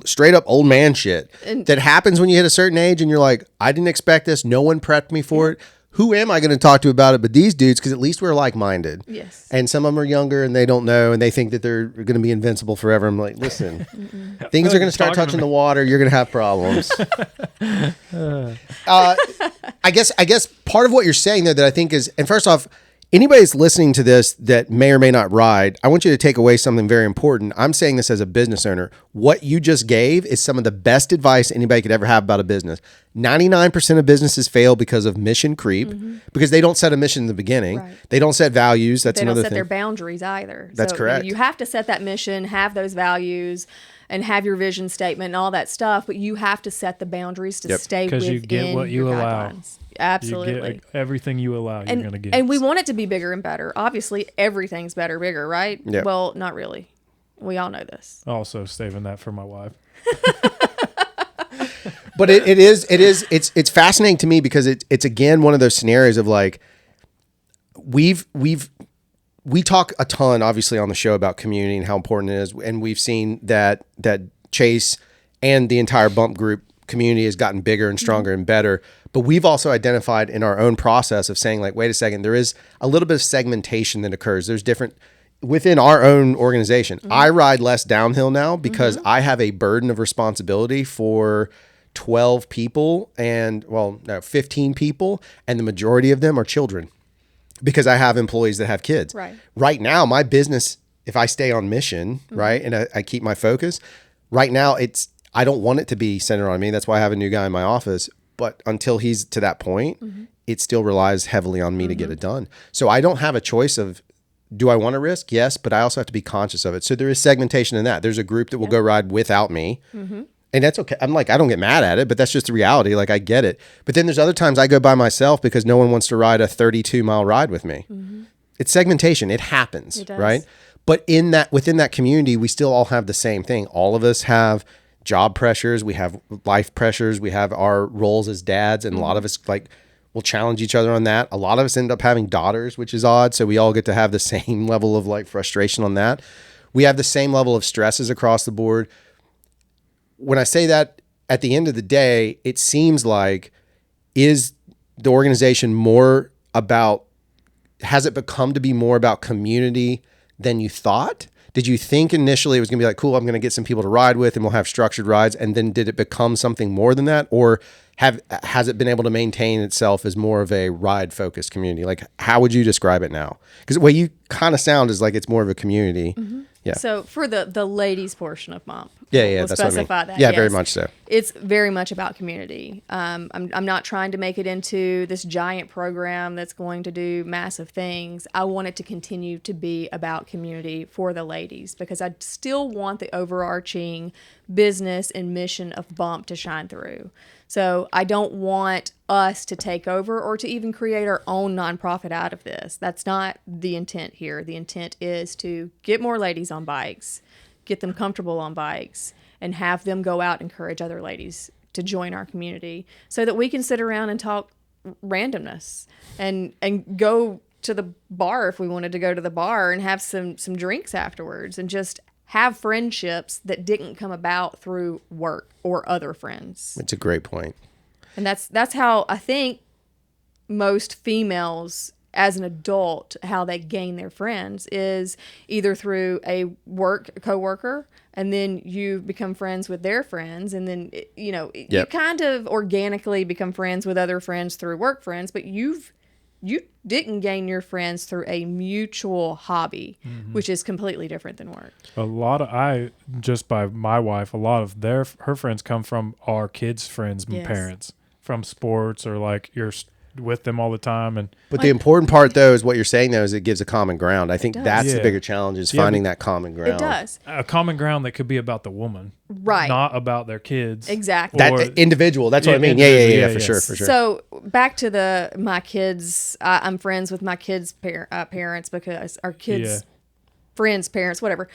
straight up old man shit that happens when you hit a certain age, and you're like, I didn't expect this. No one prepped me for it. Who am I going to talk to about it but these dudes? Because at least we're like-minded. Yes. And some of them are younger and they don't know, and they think that they're going to be invincible forever. I'm like, listen, things are going to start touching the water. You're going to have problems. I guess part of what you're saying there that I think is, and first off, anybody that's listening to this that may or may not ride, I want you to take away something very important. I'm saying this as a business owner. What you just gave is some of the best advice anybody could ever have about a business. 99% of businesses fail because of mission creep, because they don't set a mission in the beginning. Right. They don't set values. That's another thing. They don't set their boundaries either. That's correct. You have to set that mission, have those values, and have your vision statement and all that stuff, but you have to set the boundaries to stay within you get what you your allow. guidelines. Absolutely. You get everything you allow, you're going to get. And we want it to be bigger and better. Obviously, everything's better, bigger, right? Yep. Well, not really. We all know this. Also saving that for my wife. But it's fascinating to me, because it's again one of those scenarios of like, we talk a ton, obviously, on the show about community and how important it is, and we've seen that Chase and the entire bump group community has gotten bigger and stronger and better. But we've also identified in our own process of saying, like, wait a second, there is a little bit of segmentation that occurs. There's different within our own organization. I ride less downhill now because I have a burden of responsibility for 12 people 15 people, and the majority of them are children because I have employees that have kids. Right now, my business, if I stay on mission, right, and I keep my focus, right now I don't want it to be centered on me. That's why I have a new guy in my office. But until he's to that point, it still relies heavily on me to get it done. So I don't have a choice of, do I want to risk? Yes, but I also have to be conscious of it. So there is segmentation in that. There's a group that will go ride without me. And that's okay. I'm like, I don't get mad at it, but that's just the reality. Like, I get it. But then there's other times I go by myself because no one wants to ride a 32-mile ride with me. It's segmentation. It happens, right? But within that community, we still all have the same thing. All of us have job pressures. We have life pressures. We have our roles as dads. And a lot of us will challenge each other on that. A lot of us end up having daughters, which is odd. So we all get to have the same level of frustration on that. We have the same level of stresses across the board. When I say that, at the end of the day, it seems like, is the organization more about, has it become to be more about community than you thought? Did you think initially it was going to be like, cool, I'm going to get some people to ride with and we'll have structured rides? And then did it become something more than that? Or has it been able to maintain itself as more of a ride focused community? Like, how would you describe it now? Because the way you kind of sound is like it's more of a community. Yeah. So for the ladies portion of MOMP, we'll that's specify what I mean. That. Yeah, yes. Very much so. It's very much about community. I'm not trying to make it into this giant program that's going to do massive things. I want it to continue to be about community for the ladies because I still want the overarching business and mission of Bump to shine through. So I don't want us to take over or to even create our own nonprofit out of this. That's not the intent here. The intent is to get more ladies on bikes, get them comfortable on bikes, and have them go out and encourage other ladies to join our community so that we can sit around and talk randomness and go to the bar if we wanted to go to the bar and have some drinks afterwards and just have friendships that didn't come about through work or other friends. It's a great point. And that's how I think most females as an adult, how they gain their friends is either through a coworker, and then you become friends with their friends, and then you kind of organically become friends with other friends through work friends, but you didn't gain your friends through a mutual hobby, which is completely different than work. Just by my wife, a lot of her friends come from our kids' friends and parents, from sports, or like you're with them all the time. But the important part, though, is what you're saying, though, is it gives a common ground. I think that's the bigger challenge, is finding that common ground. It does. A common ground that could be about the woman. Right. Not about their kids. Exactly. That individual. That's what I mean. Yeah, for sure. So back to my kids. I'm friends with my kids' parents because our kids' friends, parents, whatever.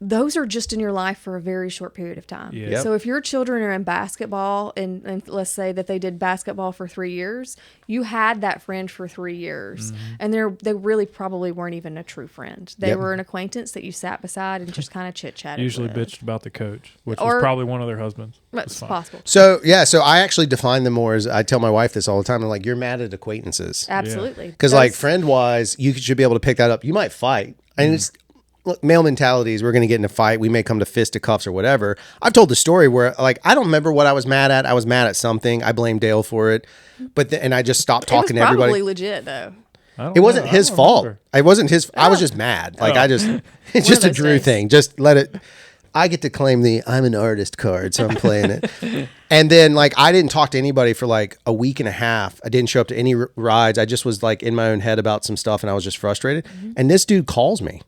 Those are just in your life for a very short period of time. Yeah. So if your children are in basketball, and let's say that they did basketball for 3 years, you had that friend for 3 years, and they really probably weren't even a true friend. They were an acquaintance that you sat beside and just kind of chit-chatted Usually with. bitched about the coach, which was probably one of their husbands. That's possible. So I actually define them more as, I tell my wife this all the time. I'm like, you're mad at acquaintances. Absolutely. Because like friend-wise, you should be able to pick that up. You might fight. And it's, look, male mentalities, we're going to get in a fight. We may come to fisticuffs or whatever. I've told the story where, like, I don't remember what I was mad at. I was mad at something. I blame Dale for it. And I just stopped talking to everybody. It was probably legit, though. It wasn't his fault. It wasn't his. I was just mad. Like, it's just a Drew thing. Just let it. I get to claim the I'm an artist card, so I'm playing it. And then, like, I didn't talk to anybody for like a week and a half. I didn't show up to any rides. I just was like in my own head about some stuff, and I was just frustrated. And this dude calls me.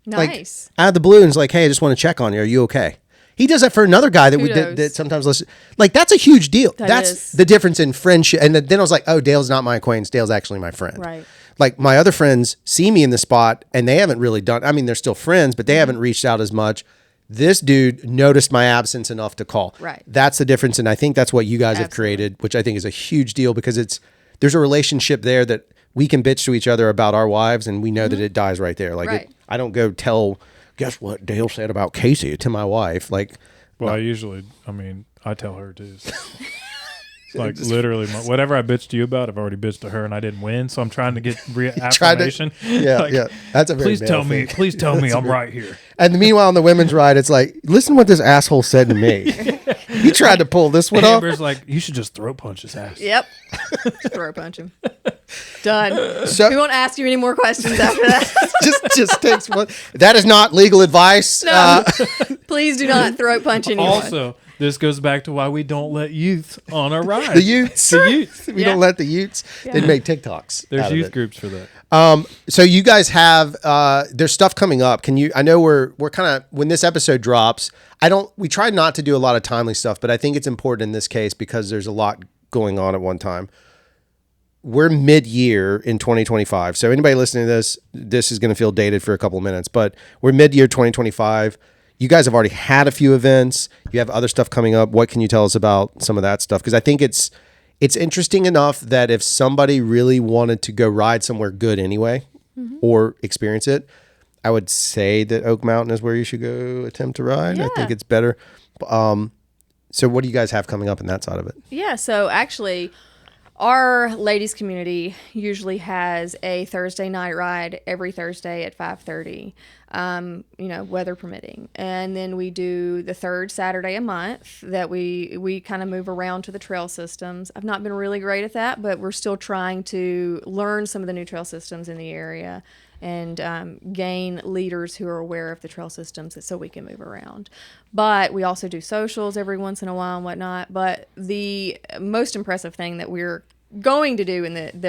Nice. Like, out of the blue, and is like, hey, I just want to check on you. Are you okay? He does that for another guy that sometimes listen. Like, that's a huge deal. That's the difference in friendship. And then I was like, oh, Dale's not my acquaintance. Dale's actually my friend. Right. Like, my other friends see me in the spot, and they haven't really done, I mean, they're still friends, but they haven't reached out as much. This dude noticed my absence enough to call. Right. That's the difference. And I think that's what you guys have created, which I think is a huge deal, because there's a relationship there that we can bitch to each other about our wives, and we know that it dies right there. Like, Right. I don't go tell, guess what Dale said about Casey to my wife. Like, Well, I tell her too. So. Like literally, whatever I bitched to you about, I've already bitched to her, and I didn't win. So I'm trying to get affirmation. Yeah. That's a very please tell male me, thing. please tell me I'm right here. And meanwhile, on the women's ride, it's like, listen what this asshole said to me. He tried to pull this one off. Amber's like, you should just throat punch his ass. Yep. Throw punch him. Done. So- we won't ask you any more questions after that. just takes one. That is not legal advice. No. Please do not throat punch anyone. Also, this goes back to why we don't let youth on our ride. The Utes. The youth. We Yeah. don't let the Utes. They make TikToks. There's out of youth it. groups for that. So you guys have there's stuff coming up. I know we're kind of, when this episode drops, we try not to do a lot of timely stuff, but I think it's important in this case because there's a lot going on at one time. We're mid-year in 2025. So anybody listening to this is going to feel dated for a couple of minutes, but we're mid-year 2025. You guys have already had a few events. You have other stuff coming up. What can you tell us about some of that stuff? Because I think it's interesting enough that if somebody really wanted to go ride somewhere good anyway, or experience it, I would say that Oak Mountain is where you should go attempt to ride. I think it's better. So what do you guys have coming up in that side of it? Yeah, so actually, our ladies community usually has a Thursday night ride every Thursday at 5:30, weather permitting. And then we do the third Saturday a month that we kind of move around to the trail systems. I've not been really great at that, but we're still trying to learn some of the new trail systems in the area and gain leaders who are aware of the trail systems so we can move around. But we also do socials every once in a while and whatnot. But the most impressive thing that we're going to do in the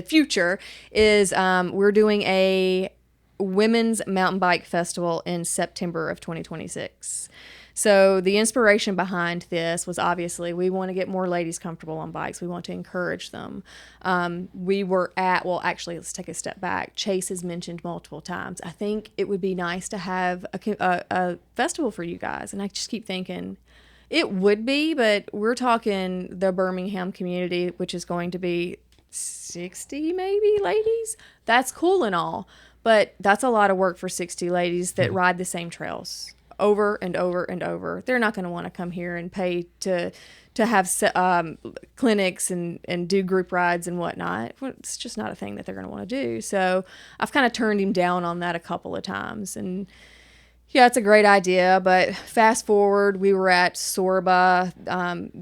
future is we're doing a women's mountain bike festival in September of 2026. So the inspiration behind this was obviously we want to get more ladies comfortable on bikes. We want to encourage them. Let's take a step back. Chase has mentioned multiple times, I think it would be nice to have a festival for you guys. And I just keep thinking, it would be, but we're talking the Birmingham community, which is going to be 60 maybe ladies. That's cool and all, but that's a lot of work for 60 ladies that ride the same trails over and over and over. They're not going to want to come here and pay to have clinics and do group rides and whatnot. It's just not a thing that they're going to want to do. So I've kind of turned him down on that a couple of times. And yeah, it's a great idea. But fast forward, we were at Sorba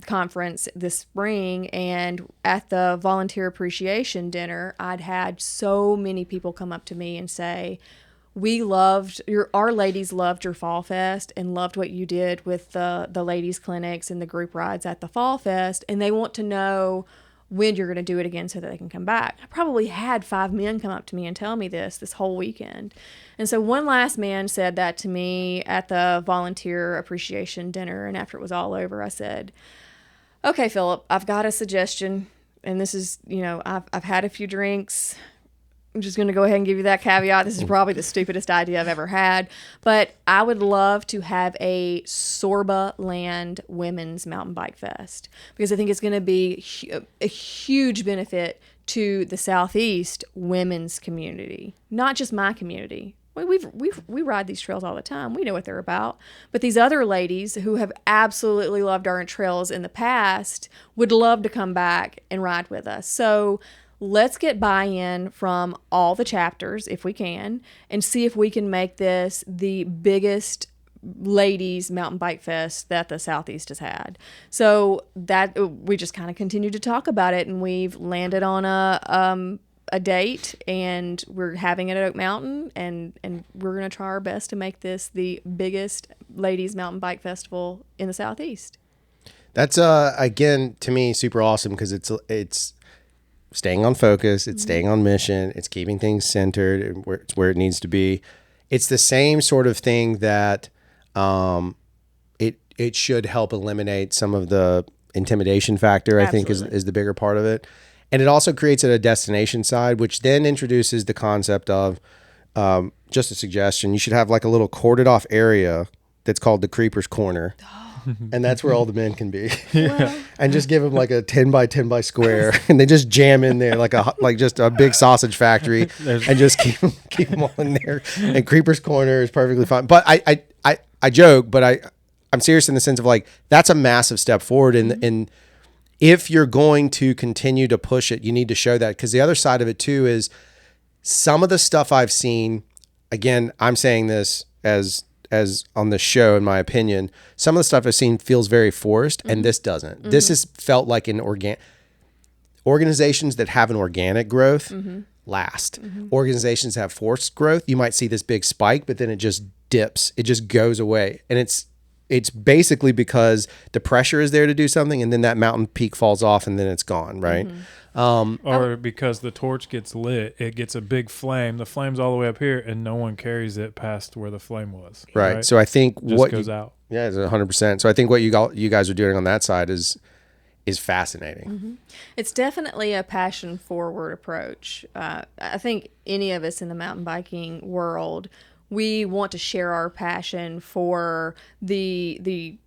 conference this spring, and at the volunteer appreciation dinner, I'd had so many people come up to me and say, our ladies loved your Fall Fest and loved what you did with the ladies clinics and the group rides at the Fall Fest, and they want to know when you're going to do it again so that they can come back. I probably had 5 men come up to me and tell me this whole weekend. And so one last man said that to me at the volunteer appreciation dinner, and after it was all over, I said, okay, Philip, I've got a suggestion, and this is, I've had a few drinks. I'm just going to go ahead and give you that caveat. This is probably the stupidest idea I've ever had, but I would love to have a Sorba Land Women's Mountain Bike Fest, because I think it's going to be a huge benefit to the Southeast women's community, not just my community. We ride these trails all the time. We know what they're about. But these other ladies who have absolutely loved our trails in the past would love to come back and ride with us. So let's get buy-in from all the chapters, if we can, and see if we can make this the biggest ladies mountain bike fest that the Southeast has had. So that we just kind of continue to talk about it, and we've landed on a date, and we're having it at Oak Mountain, and we're going to try our best to make this the biggest ladies mountain bike festival in the Southeast. That's again, to me, super awesome, because it's staying on focus, it's staying on mission, it's keeping things centered and it's where it needs to be. It's the same sort of thing that it should help eliminate some of the intimidation factor, I think, is the bigger part of it. And it also creates a destination side, which then introduces the concept of, just a suggestion, you should have like a little corded off area that's called the Creeper's Corner. and that's where all the men can be. And just give them like a 10 by 10 by square, and they just jam in there like just a big sausage factory, and just keep them all in there. And Creeper's Corner is perfectly fine. But I joke, but I'm serious in the sense of like that's a massive step forward. And if you're going to continue to push it, you need to show that, because the other side of it too is some of the stuff I've seen. Again, I'm saying this as on the show, in my opinion, some of the stuff I've seen feels very forced, and this doesn't. This has felt like an organizations that have an organic growth last. Organizations that have forced growth, you might see this big spike, but then it just dips. It just goes away. And it's basically because the pressure is there to do something, and then that mountain peak falls off, and then it's gone, right? Or because the torch gets lit, it gets a big flame. The flame's all the way up here, and no one carries it past where the flame was. Right. So I think just goes out. Yeah, it's 100%. So I think what you guys are doing on that side is fascinating. It's definitely a passion forward approach. I think any of us in the mountain biking world, we want to share our passion for the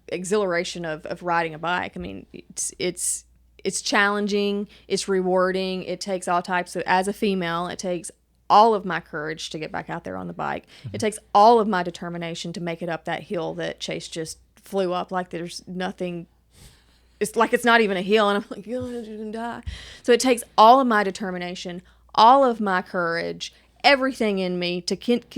exhilaration of riding a bike. I mean, it's challenging, it's rewarding. It takes all types of, as a female, it takes all of my courage to get back out there on the bike. It takes all of my determination to make it up that hill that Chase just flew up like there's nothing. It's like it's not even a hill, and I'm like, you're gonna die. So it takes all of my determination, all of my courage, everything in me to keep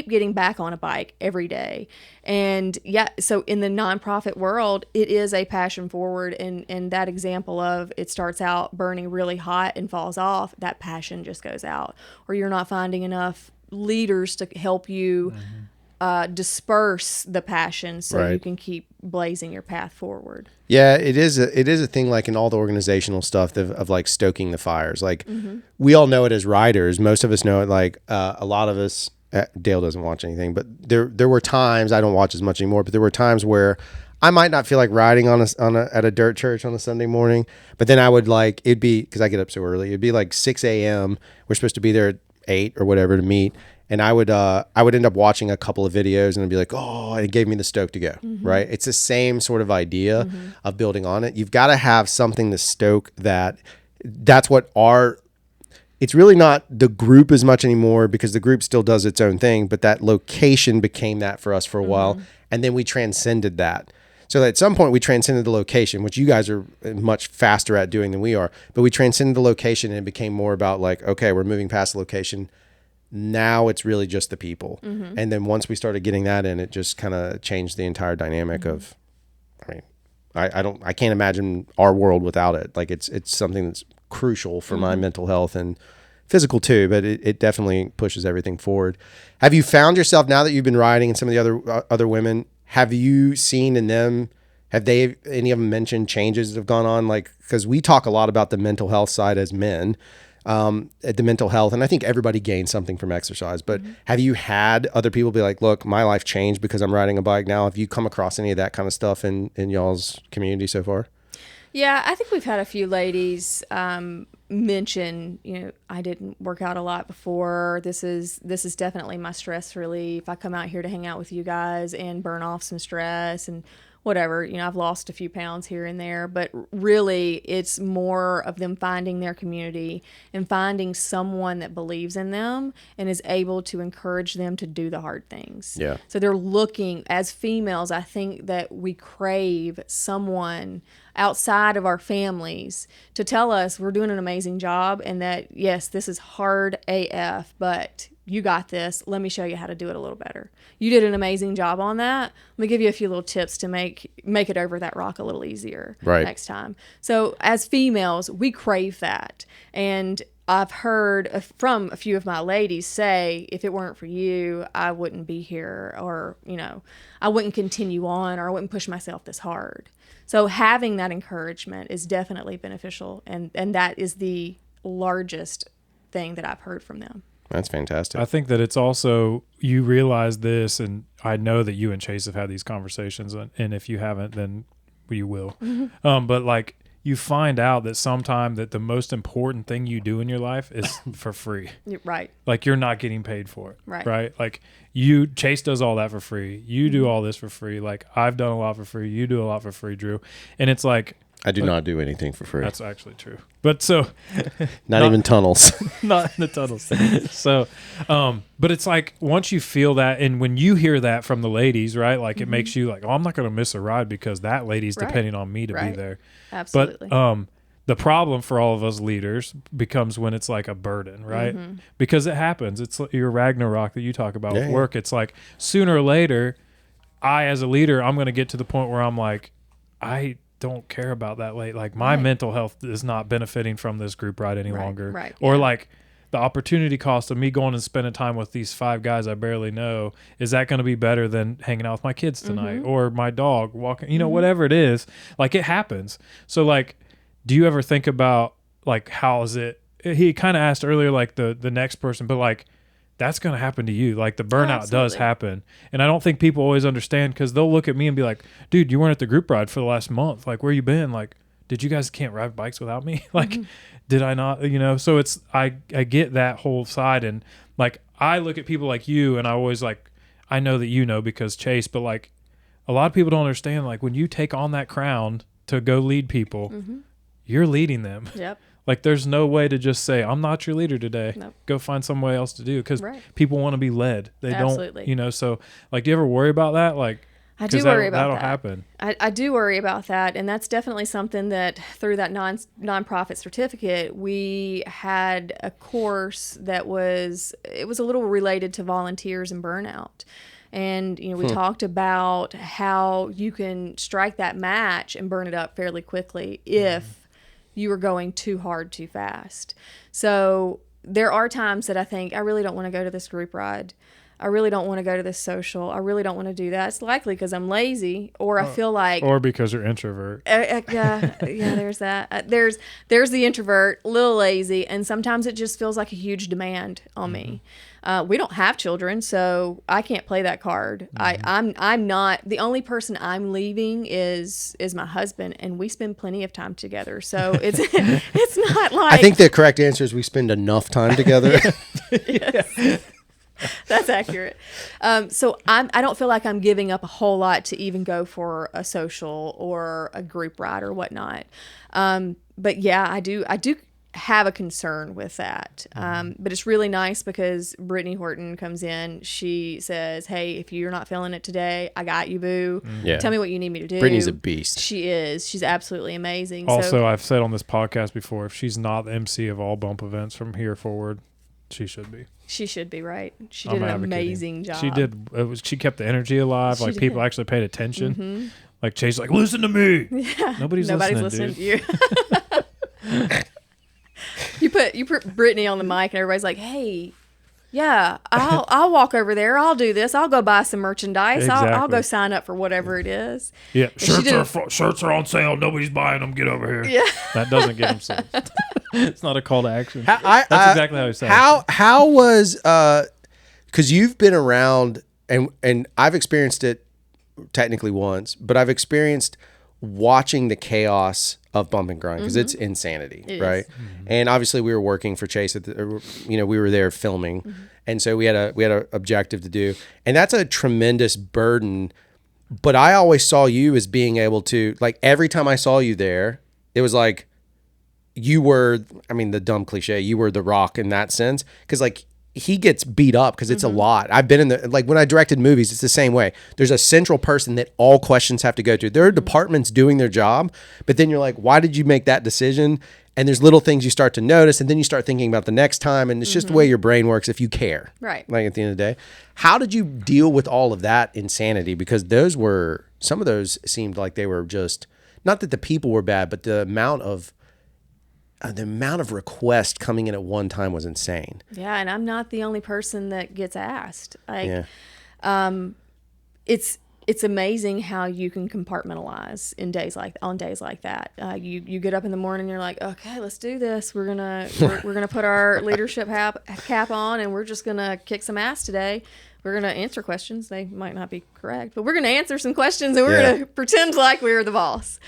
getting back on a bike every day. And yeah, so in the nonprofit world, it is a passion forward, and that example of it starts out burning really hot and falls off, that passion just goes out. Or you're not finding enough leaders to help you disperse the passion so you can keep blazing your path forward. Yeah, it is a thing, like in all the organizational stuff of like stoking the fires. Like we all know it as riders. Most of us know it. Like a lot of us, Dale doesn't watch anything, but there were times, I don't watch as much anymore, but there were times where I might not feel like riding at a dirt church on a Sunday morning, but then I would like, it'd be, because I get up so early, it'd be like 6 a.m. We're supposed to be there at 8 or whatever to meet. And I would end up watching a couple of videos, and I'd be like, oh, it gave me the stoke to go, right? It's the same sort of idea of building on it. You've got to have something to stoke that. That's what it's really not the group as much anymore, because the group still does its own thing, but that location became that for us for a while. And then we transcended that. So at some point we transcended the location, which you guys are much faster at doing than we are, but we transcended the location, and it became more about like, okay, we're moving past the location. Now it's really just the people. And then once we started getting that in, it just kind of changed the entire dynamic of, I mean, I can't imagine our world without it. Like it's something that's crucial for my mental health and physical too, but it definitely pushes everything forward. Have you found yourself, now that you've been riding, and some of the other women, have you seen in them, have any of them mentioned changes that have gone on? Like, because we talk a lot about the mental health side as men, at the mental health, and I think everybody gains something from exercise, but have you had other people be like, look, my life changed because I'm riding a bike now? Have you come across any of that kind of stuff in y'all's community so far? Yeah, I think we've had a few ladies mention, I didn't work out a lot before. This is definitely my stress relief. I come out here to hang out with you guys and burn off some stress and whatever. I've lost a few pounds here and there, but really it's more of them finding their community and finding someone that believes in them and is able to encourage them to do the hard things. Yeah. So they're looking, as females, I think that we crave someone outside of our families to tell us we're doing an amazing job, and that, yes, this is hard AF, but you got this. Let me show you how to do it a little better. You did an amazing job on that. Let me give you a few little tips to make it over that rock a little easier next time. So as females, we crave that. And I've heard from a few of my ladies say, if it weren't for you, I wouldn't be here, or, I wouldn't continue on, or I wouldn't push myself this hard. So having that encouragement is definitely beneficial, and that is the largest thing that I've heard from them. That's fantastic. I think that it's also, you realize this, and I know that you and Chase have had these conversations, and if you haven't, then you will. But like, you find out that sometime that the most important thing you do in your life is for free. Right. Like you're not getting paid for it. Right. Right. Like Chase does all that for free. You do all this for free. Like I've done a lot for free. You do a lot for free, Drew. And it's like, I do not do anything for free. that's actually true. But so not even tunnels. not in the tunnels. So, but it's like once you feel that, and when you hear that from the ladies, right? Like it makes you like, oh, I'm not going to miss a ride because that lady's Right. depending on me to be Right. there. Absolutely. But the problem for all of us leaders becomes when it's like a burden, right? Because it happens. It's like your Ragnarok that you talk about with work. It's like sooner or later, I as a leader, I'm going to get to the point where I'm like, I don't care about that late. Like my mental health is not benefiting from this group ride any longer. Right. Or Yeah. like the opportunity cost of me going and spending time with these 5 guys I barely know, is that going to be better than hanging out with my kids tonight or my dog walking, you know, whatever it is. Like it happens. So like, do you ever think about like, how is it? He kind of asked earlier, like the next person, but like, that's going to happen to you. Like the burnout does happen. And I don't think people always understand, because they'll look at me and be like, dude, you weren't at the group ride for the last month. Like, where you been? Like, did you guys can't ride bikes without me? Like, did I not, you know? So it's, I get that whole side. And like, I look at people like you and I always like, I know that you know because Chase, but like a lot of people don't understand, like when you take on that crown to go lead people, you're leading them. Yep. Like there's no way to just say, I'm not your leader today. Nope. Go find somebody else to do, because Right. people want to be led. They Absolutely. don't, you know, so like, do you ever worry about that? Like, I do 'cause worry about that'll that. happen. I do worry about that, and that's definitely something that through that nonprofit certificate, we had a course that was a little related to volunteers and burnout. And you know, we talked about how you can strike that match and burn it up fairly quickly if you were going too hard too fast. So there are times that I think I really don't want to go to this group ride. I really don't want to go to this social. I really don't want to do that. It's likely because I'm lazy, or I feel like, Or because you're introvert. yeah, there's that. There's the introvert, a little lazy, and sometimes it just feels like a huge demand on me. We don't have children, so I can't play that card. I'm not the only person I'm leaving is my husband, and we spend plenty of time together. So it's it's not like, I think the correct answer is we spend enough time together. that's accurate. So I don't feel like I'm giving up a whole lot to even go for a social or a group ride or whatnot. But yeah, I do have a concern with that. But it's really nice because Brittany Horton comes in. She says, hey, if you're not feeling it today, I got you, boo. Yeah. Tell me what you need me to do. Brittany's a beast. She is. She's absolutely amazing. Also, So, I've said on this podcast before, if she's not the MC of all bump events from here forward, she should be. she should be, right. She I'm did an advocating. amazing job. She did. She kept the energy alive. She Like people did. actually paid attention. Like Chase, like, listen to me. Yeah. Nobody's listening, to dude. you. You put Brittany on the mic and everybody's like, hey, yeah, I'll walk over there. I'll do this. I'll go buy some merchandise. I'll go Exactly. sign up for whatever it is. Yeah, she did shirts are on sale. Nobody's buying them. Get over here. Yeah, that doesn't get them sold. It's not a call to action. That's exactly how he sounds. How was because you've been around and I've experienced it technically once, but I've experienced watching the chaos of bump and grind because it's insanity, right? And obviously we were working for Chase we were there filming, and so we had a objective to do, and that's a tremendous burden. But I always saw you as being able to, like, every time I saw you there, it was like you were, I mean, the dumb cliche, you were the Rock in that sense, because like he gets beat up because it's a lot. I've been in the, like when I directed movies, it's the same way. There's a central person that all questions have to go to. There are departments doing their job, but then you're like, why did you make that decision? And there's little things you start to notice, and then you start thinking about the next time, and it's just the way your brain works if you care. Right. Like at the end of the day. How did you deal with all of that insanity? Because some of those seemed like they were just, not that the people were bad, but the amount of requests coming in at one time was insane. Yeah, and I'm not the only person that gets asked. Like, Yeah. It's amazing how you can compartmentalize on days like that. You get up in the morning, and you're like, okay, let's do this. We're gonna put our leadership cap on, and we're just gonna kick some ass today. We're gonna answer questions. They might not be correct, but we're gonna answer some questions, and we're gonna pretend like we're the boss.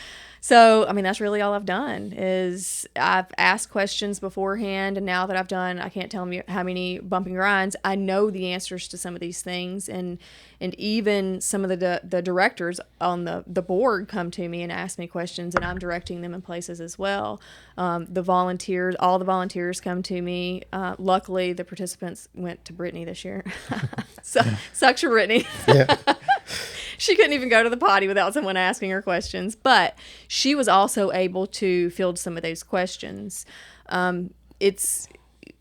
So, I mean, that's really all I've done is I've asked questions beforehand. And now that I've done, I can't tell you how many bump and grinds, I know the answers to some of these things. And even some of the directors on the board come to me and ask me questions, and I'm directing them in places as well. All the volunteers come to me. Luckily, the participants went to Brittany this year. So, sucks for Brittany. Yeah. She couldn't even go to the potty without someone asking her questions, but she was also able to field some of those questions. It's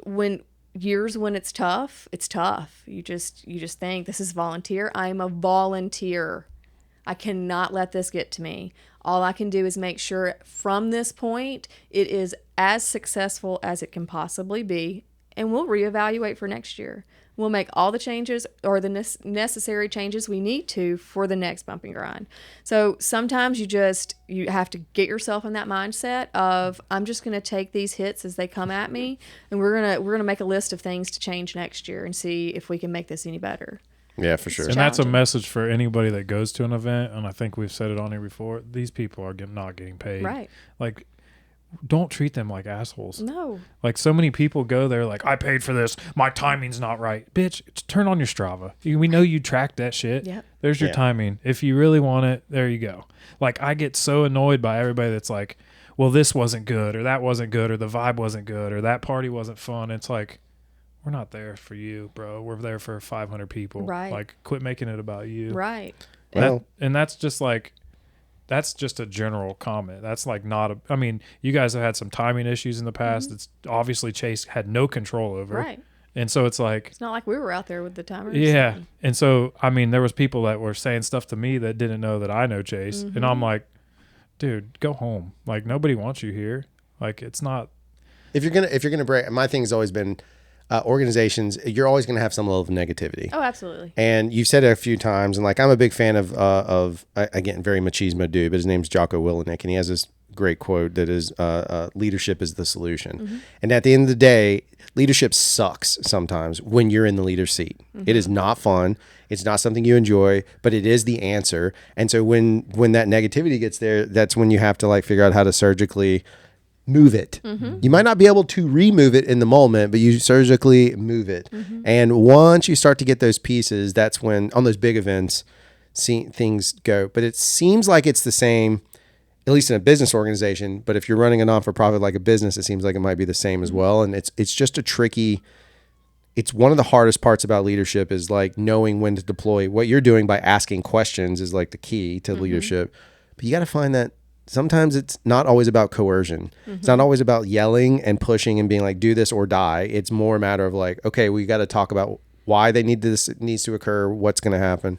when it's tough, it's tough. You just think, this is volunteer. I'm a volunteer. I cannot let this get to me. All I can do is make sure from this point it is as successful as it can possibly be, and we'll reevaluate for next year. We'll make all the changes or the necessary changes we need to for the next bump and grind. So sometimes you have to get yourself in that mindset of, I'm just going to take these hits as they come at me, and we're gonna make a list of things to change next year and see if we can make this any better. Yeah, for sure. And that's a message for anybody that goes to an event. And I think we've said it on here before. These people are not getting paid. Right. Like, don't treat them like assholes. No. Like, so many people go there like, I paid for this. My timing's not right. Bitch, turn on your Strava. We know you tracked that shit. Yep. There's your timing. If you really want it, there you go. Like, I get so annoyed by everybody that's like, well, this wasn't good, or that wasn't good, or the vibe wasn't good, or that party wasn't fun. It's like, we're not there for you, bro. We're there for 500 people. Right. Like, quit making it about you. Right. Well, And that's just like, that's just a general comment. That's like I mean, you guys have had some timing issues in the past. It's obviously Chase had no control over. Right. And so it's like, It's not like we were out there with the timers. yeah. And so, I mean, there was people that were saying stuff to me that didn't know that I know Chase. And I'm like, dude, go home. Like, nobody wants you here. Like, it's not. if you're gonna break, my thing's always been organizations. You're always gonna have some level of negativity. Oh, absolutely. And you've said it a few times, and like, I'm a big fan of again, very machismo dude, but his name's Jocko Willenick, and he has this great quote that is, leadership is the solution. And at the end of the day, leadership sucks sometimes when you're in the leader seat. It is not fun. It's not something you enjoy, but it is the answer. And so when that negativity gets there, that's when you have to like figure out how to surgically move it. You might not be able to remove it in the moment, but you surgically move it. And once you start to get those pieces, that's when on those big events, things go. But it seems like it's the same, at least in a business organization. But if you're running a non-for-profit like a business, it seems like it might be the same as well. And it's just it's one of the hardest parts about leadership is like knowing when to deploy. What you're doing by asking questions is like the key to leadership. But you got to find that sometimes it's not always about coercion. It's not always about yelling and pushing and being like, do this or die. It's more a matter of like, okay, we got to talk about why this needs to occur, what's going to happen.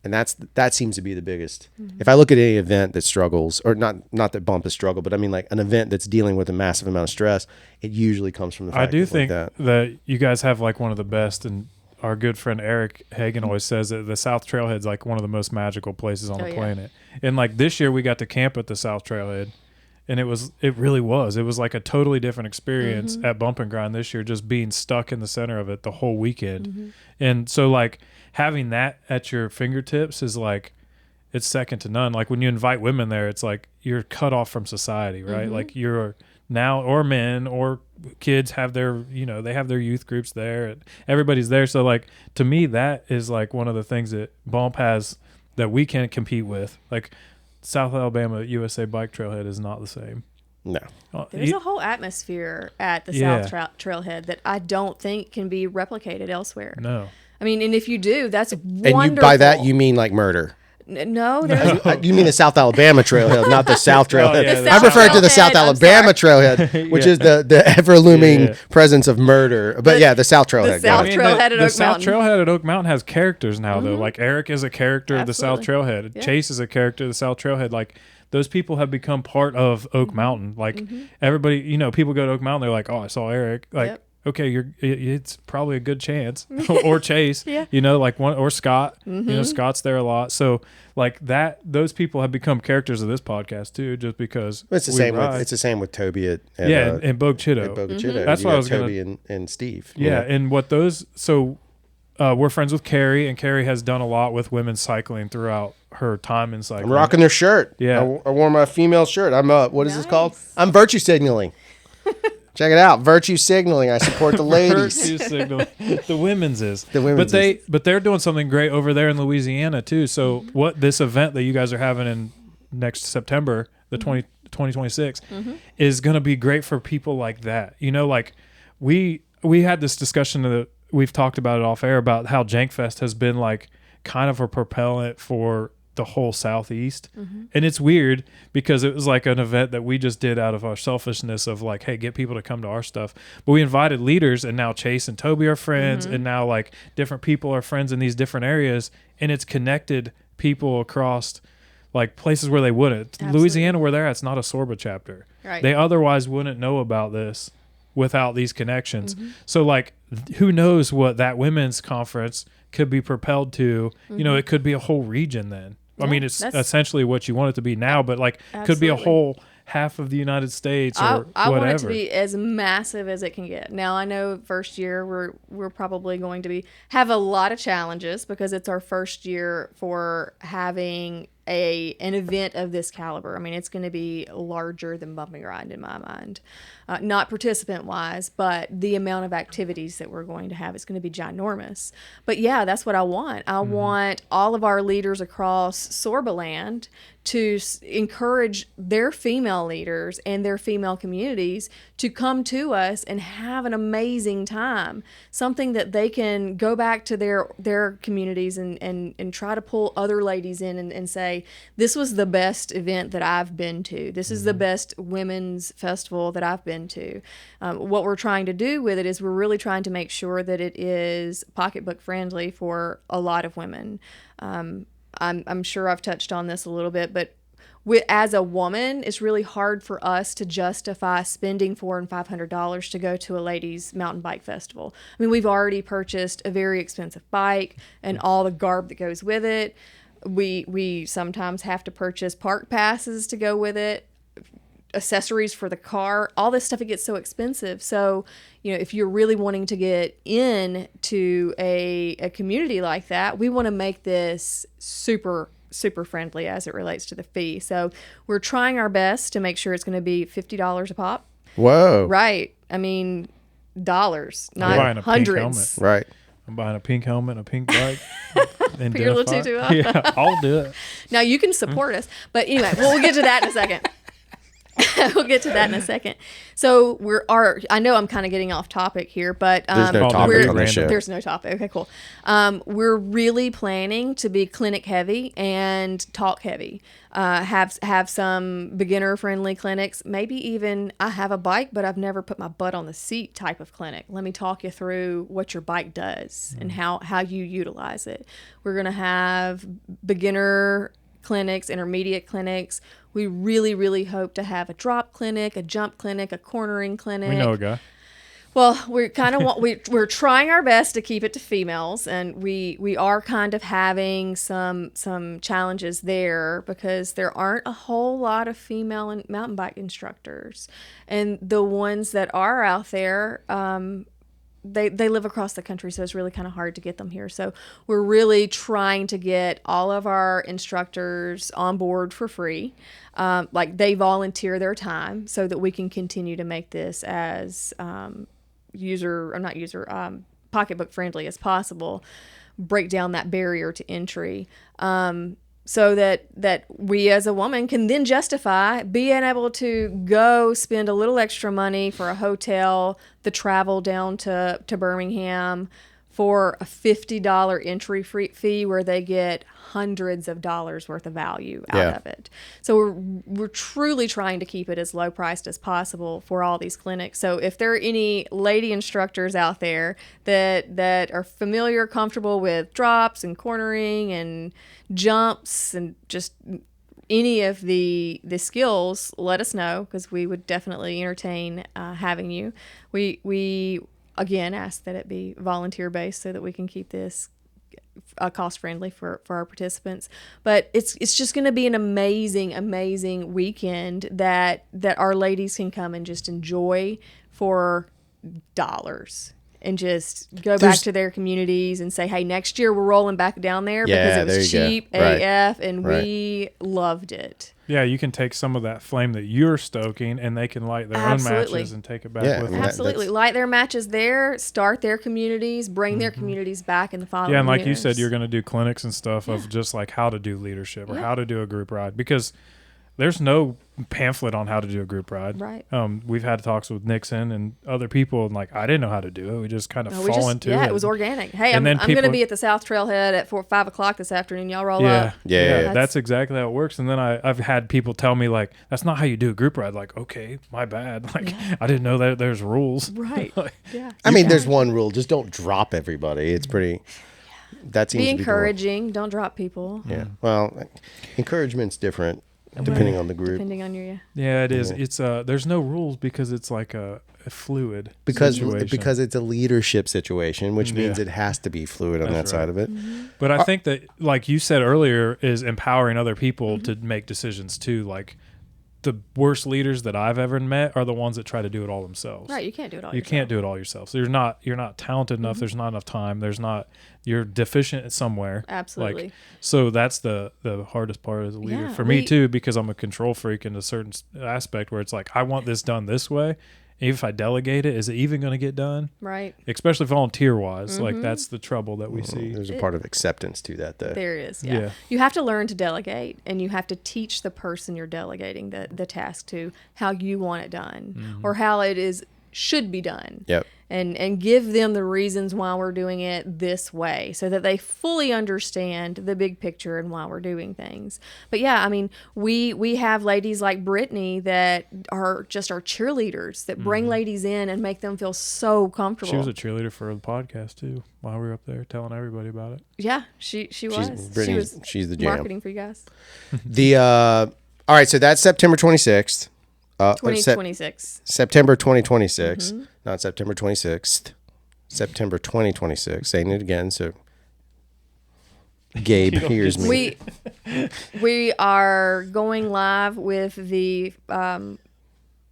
And that seems to be the biggest. If I look at any event that struggles, or not that bump is struggle, but I mean like an event that's dealing with a massive amount of stress, it usually comes from the fact I do of think like that you guys have like one of the best, and our good friend Eric Hagen always says that the South Trailhead's like one of the most magical places on the planet. And like this year we got to camp at the South Trailhead, and it really was. It was like a totally different experience at Bump and Grind this year, just being stuck in the center of it the whole weekend. And so like having that at your fingertips is like, it's second to none. Like when you invite women there, it's like you're cut off from society, right? Like you're now, or men or kids have their, they have their youth groups there, and everybody's there. So like, to me, that is like one of the things that Bump has that we can't compete with. Like South Alabama USA Bike Trailhead is not the same. No. There's a whole atmosphere at the South Trailhead that I don't think can be replicated elsewhere. No. I mean, and if you do, that's And wonderful. by that, you mean like murder. No, there's You mean the South Alabama Trailhead, not the South Trailhead. yeah, the I'm referring to the South Trailhead, I'm Alabama Trailhead, which is the ever-looming presence of murder. But yeah, the South Trailhead. the South got it. Trailhead at the Oak South Mountain. Trailhead at Oak Mountain has characters now, though. Like Eric is a character of the South Absolutely. Trailhead. Yeah. Chase is a character of the South Trailhead. Like those people have become part of Oak Mountain. Like everybody, people go to Oak Mountain, they're like, "Oh, I saw Eric." Like, Yep. okay, it's probably a good chance, or Chase. Yeah. Like one or Scott. Scott's there a lot. So like that, those people have become characters of this podcast too, just because It's the we same. ride. It's the same with Toby at and Bogue at Chitto. Boca Chitto. That's You what I got was gonna- Toby and Steve. Yeah, and what those we're friends with Carrie, and Carrie has done a lot with women's cycling throughout her time in cycling. I'm rocking their shirt. Yeah. I wore my female shirt. I'm what is this called? Nice. I'm virtue signaling. Check it out, virtue signaling. I support the ladies. Virtue signaling. The women's is. The women's but they're doing something great over there in Louisiana too. So what this event that you guys are having in next September, the 2026, is going to be great for people like that. You know, like we had this discussion that we've talked about it off air about how Jankfest has been like kind of a propellant for the whole Southeast. And it's weird because it was like an event that we just did out of our selfishness of like, hey, get people to come to our stuff. But we invited leaders, and now Chase and Toby are friends, and now like different people are friends in these different areas, and it's connected people across like places where they wouldn't. Absolutely. Louisiana, where they're at, it's not a Sorba chapter. Right. They otherwise wouldn't know about this without these connections. So like, who knows what that women's conference could be propelled to? You know, it could be a whole region then. I mean, it's essentially what you want it to be now, but like, could be a whole half of the United States or I whatever. want it to be as massive as it can get. Now I know first year we're probably going to have a lot of challenges because it's our first year for having an event of this caliber. I mean, it's going to be larger than Bumping Ride in my mind. Not participant wise, but the amount of activities that we're going to have is going to be ginormous. But yeah, that's what I want. I want all of our leaders across Sorba land to encourage their female leaders and their female communities to come to us and have an amazing time. Something that they can go back to their communities and try to pull other ladies in and say, this was the best event that I've been to. This is the best women's festival that I've been to. What we're trying to do with it is we're really trying to make sure that it is pocketbook friendly for a lot of women. I'm sure I've touched on this a little bit, but as a woman, it's really hard for us to justify spending $400 and $500 to go to a ladies' mountain bike festival. I mean, we've already purchased a very expensive bike and all the garb that goes with it. We sometimes have to purchase park passes to go with it, accessories for the car, all this stuff. It gets so expensive. So, you know, if you're really wanting to get into a community like that, we want to make this super friendly as it relates to the fee. So we're trying our best to make sure it's going to be $50 a pop. Whoa. Right. I mean, dollars, I'm buying not a pink hundreds. helmet. Right. I'm buying a pink helmet and a pink bike. Put your little tutu on. Yeah, I'll do it. Now you can support us, but anyway, we'll get to that in a second. We'll get to that in a second. So I know I'm kind of getting off topic here, but There's no topic on this show. There's no topic. Okay, cool. We're really planning to be clinic heavy and talk heavy. Have some beginner friendly clinics. Maybe even I have a bike, but I've never put my butt on the seat type of clinic. Let me talk you through what your bike does and how you utilize it. We're gonna have beginner clinics, intermediate clinics. We really, really hope to have a drop clinic, a jump clinic, a cornering clinic. We know a guy. Well, we're kind of we're trying our best to keep it to females, and we are kind of having some challenges there because there aren't a whole lot of female mountain bike instructors, and the ones that are out there, they live across the country, so it's really kind of hard to get them here. So we're really trying to get all of our instructors on board for free. Like they volunteer their time so that we can continue to make this as pocketbook friendly as possible, break down that barrier to entry. So that we as a woman can then justify being able to go spend a little extra money for a hotel, the travel down to Birmingham for a $50 entry fee where they get hundreds of dollars worth of value out of it. So we're truly trying to keep it as low priced as possible for all these clinics. So if there are any lady instructors out there that are familiar, comfortable with drops and cornering and jumps and just any of the skills, let us know because we would definitely entertain having you. We again ask that it be volunteer based so that we can keep this cost friendly for our participants. But it's just going to be an amazing weekend that our ladies can come and just enjoy for dollars. and just go back to their communities and say, hey, next year we're rolling back down there because it was cheap AF and we loved it. Yeah, you can take some of that flame that you're stoking and they can light their own matches and take it back with them. Absolutely. Light their matches there, start their communities, bring their communities back in the following years. Yeah, and like you said, you're going to do clinics and stuff of just like how to do leadership or how to do a group ride, because there's no pamphlet on how to do a group ride. Right. We've had talks with Nixon and other people, and like I didn't know how to do it. We just kind of fall into it. Yeah, it was organic. Hey, I'm going to be at the South Trailhead at 5 o'clock this afternoon. Y'all roll up. Yeah. That's exactly how it works. And then I've had people tell me like, that's not how you do a group ride. Like, okay, my bad. Like I didn't know that there's rules. Right. Yeah. I mean, there's one rule: just don't drop everybody. It's pretty. That seems be to be encouraging. Don't drop people. Yeah. Well, encouragement's different. Depending on the group. Depending on your Yeah, it is. It's there's no rules because it's like a fluid situation. Because it's a leadership situation, which means it has to be fluid on that side of it. Mm-hmm. But I think that, like you said earlier, is empowering other people to make decisions too. Like the worst leaders that I've ever met are the ones that try to do it all themselves. Right, you can't do it all. You can't do it all yourself. So you're not talented enough. There's not enough time. You're deficient somewhere. Absolutely. Like, so that's the hardest part as a leader for me too, because I'm a control freak in a certain aspect where it's like I want this done this way. Even if I delegate it, is it even going to get done? Right. Especially volunteer wise, like that's the trouble that we see. There's a part of acceptance to that, though. There is. Yeah. You have to learn to delegate, and you have to teach the person you're delegating the task to how you want it done or how it should be done. Yep. And give them the reasons why we're doing it this way so that they fully understand the big picture and why we're doing things. But yeah, I mean, we have ladies like Brittany that are just our cheerleaders that bring ladies in and make them feel so comfortable. She was a cheerleader for the podcast too while we were up there telling everybody about it. Yeah, she was. She's the jam. Marketing for you guys. All right, so that's September 26th. 2026. September 2026, not September 26th. September 2026. Saying it again, so Gabe hears me. We are going live with the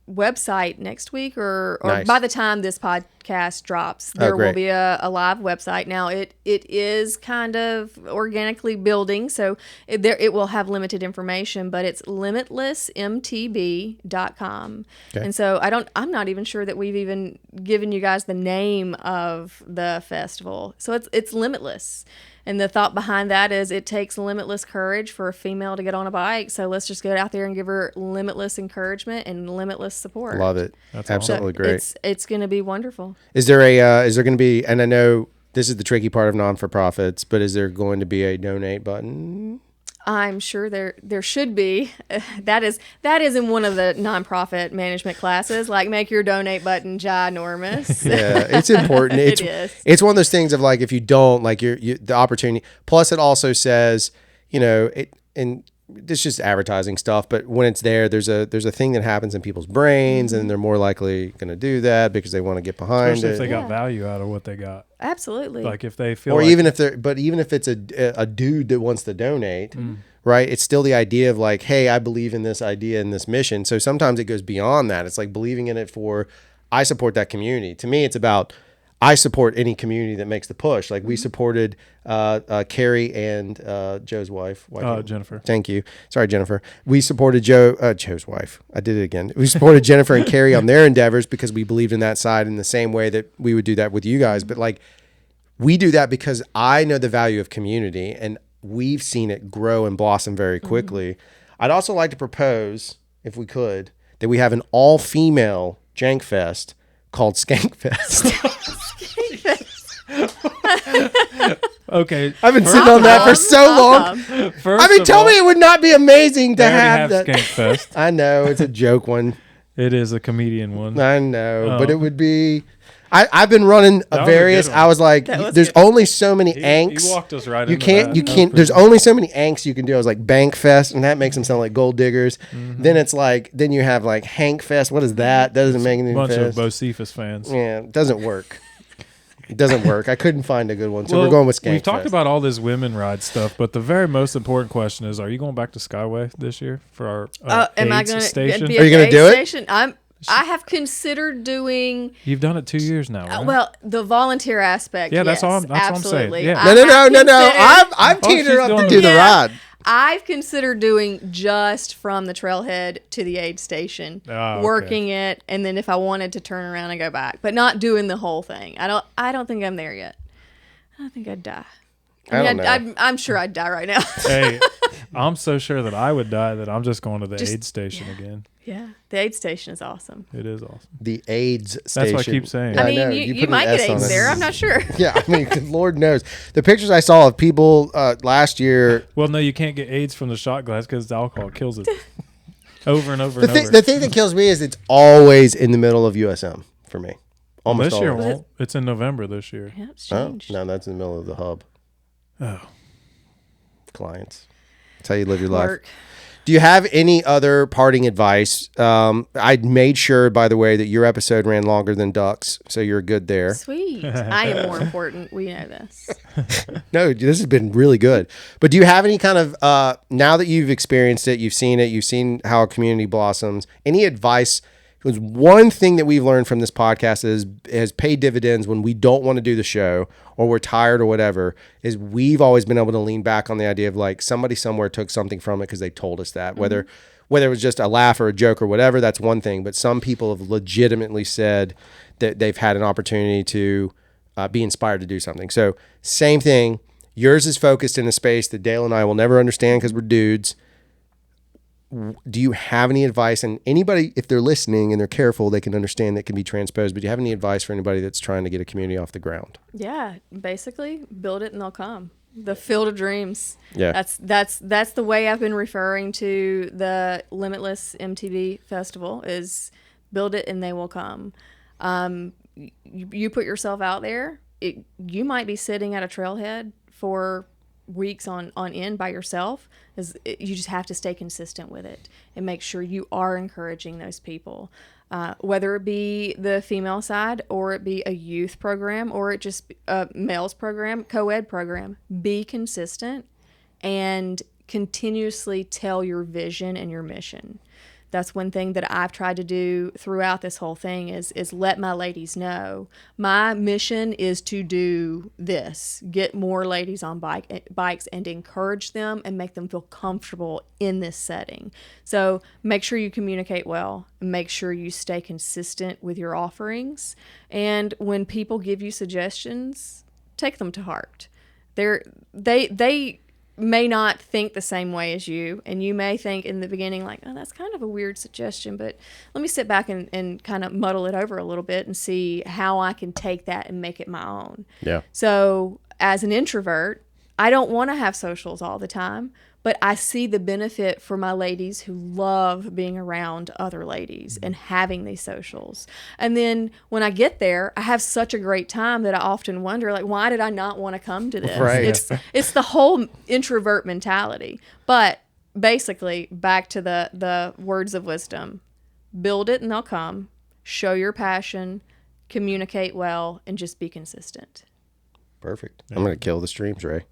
website next week, or Nice. by the time this podcast drops, there will be a live website. Now it is kind of organically building, so it will have limited information, but it's limitlessmtb.com. Okay. And so I'm not even sure that we've even given you guys the name of the festival. So it's Limitless. And the thought behind that is it takes limitless courage for a female to get on a bike. So let's just go out there and give her limitless encouragement and limitless support. Love it. That's absolutely great. It's going to be wonderful. Is there going to be, and I know this is the tricky part of non-for-profits, but is there going to be a donate button? I'm sure there should be. That is in one of the nonprofit management classes. Like, make your donate button ginormous. Yeah, it's important. It is. It's one of those things of like, if you don't, like, you the opportunity. Plus, it also says, and it's just advertising stuff. But when it's there's a thing that happens in people's brains, and they're more likely going to do that because they want to get behind Especially it. if they got value out of what they got. Absolutely. Like if they feel, or even if it's a dude that wants to donate, right? It's still the idea of like, hey, I believe in this idea and this mission. So sometimes it goes beyond that. It's like believing in it I support that community. To me, it's about I support any community that makes the push. Like we supported Carrie and Joe's wife. Jennifer. Thank you. Sorry, Jennifer. We supported Joe's wife. I did it again. We supported Jennifer and Carrie on their endeavors because we believed in that side in the same way that we would do that with you guys. But like, we do that because I know the value of community and we've seen it grow and blossom very quickly. I'd also like to propose, if we could, that we have an all-female Jank Fest called Skank Fest. Okay. I've been sitting on that for so long. Tell me it would not be amazing to have that. Skank Fest. I know, it's a joke one. It is a comedian one. I know, but it would be... I've been running various. I was like, there's good. only so many anks. He walked us right You into can't. that. You can't. There's only so many anks you can do. I was like Bank Fest, and that makes them sound like gold diggers. Then it's like, then you have like Hank Fest. What is that? That doesn't make any bunch sense. of Bo Cephas fans. Yeah, it doesn't work. It doesn't work. I couldn't find a good one, so we're going with Skank We've talked Fest. about all this women ride stuff, but the very most important question is: are you going back to Skyway this year for our am I AIDS going station? to be Are you going to do it? station? I have considered doing. You've done it 2 years now, right? Well, the volunteer aspect. Yeah, yes, that's all I'm saying. absolutely. Yeah. No. I'm teeing her she's up to doing do it. the ride. I've considered doing just from the trailhead to the aid station, okay. working it, and then if I wanted to turn around and go back, but not doing the whole thing. I don't think I'm there yet. I don't think I'd die. I don't know. I'm sure I'd die right now. Hey, I'm so sure that I would die that I'm just going to the aid station again. Yeah, the aid station is awesome. It is awesome. The AIDS station. That's what I keep saying. Yeah, I mean, know. you put might an get S on AIDS it. there. I'm not sure. Yeah, I mean, Lord knows. The pictures I saw of people last year. Well, no, you can't get AIDS from the shot glass because the alcohol kills it. Over and over and over. The thing that kills me is it's always in the middle of USM for me. Almost This year always. won't. It's in November this year. Yeah, it's Oh, changed. no, that's in the middle of the hub. Oh. Clients. That's how you live your life. Work. Do you have any other parting advice? I made sure, by the way, that your episode ran longer than Duck's, so you're good there. Sweet. I am more important. We know this. No, this has been really good. But do you have any kind of, now that you've experienced it, you've seen how a community blossoms, any advice? Because one thing that we've learned from this podcast has paid dividends when we don't want to do the show or we're tired or whatever, is we've always been able to lean back on the idea of like somebody somewhere took something from it because they told us that. Whether it was just a laugh or a joke or whatever, that's one thing. But some people have legitimately said that they've had an opportunity to be inspired to do something. So same thing. Yours is focused in a space that Dale and I will never understand because we're dudes. Do you have any advice? And anybody, if they're listening and they're careful, they can understand that can be transposed. But do you have any advice for anybody that's trying to get a community off the ground? Yeah, basically, build it and they'll come. The field of dreams. Yeah. That's the way I've been referring to the Limitless MTV Festival is build it and they will come. You put yourself out there. You might be sitting at a trailhead for weeks on end by yourself. You just have to stay consistent with it and make sure you are encouraging those people, whether it be the female side or it be a youth program or it just a males program, co-ed program. Be consistent and continuously tell your vision and your mission. That's one thing that I've tried to do throughout this whole thing is let my ladies know my mission is to do this, get more ladies on bikes and encourage them and make them feel comfortable in this setting. So make sure you communicate well, make sure you stay consistent with your offerings. And when people give you suggestions, take them to heart. They may not think the same way as you, and you may think in the beginning like, oh, that's kind of a weird suggestion, but let me sit back and kind of muddle it over a little bit and see how I can take that and make it my own. Yeah. So as an introvert, I don't want to have socials all the time, but I see the benefit for my ladies who love being around other ladies and having these socials. And then when I get there, I have such a great time that I often wonder, like, why did I not want to come to this? Right. It's the whole introvert mentality. But basically, back to the words of wisdom, build it and they'll come, show your passion, communicate well, and just be consistent. Perfect. I'm going to kill the streams, Ray.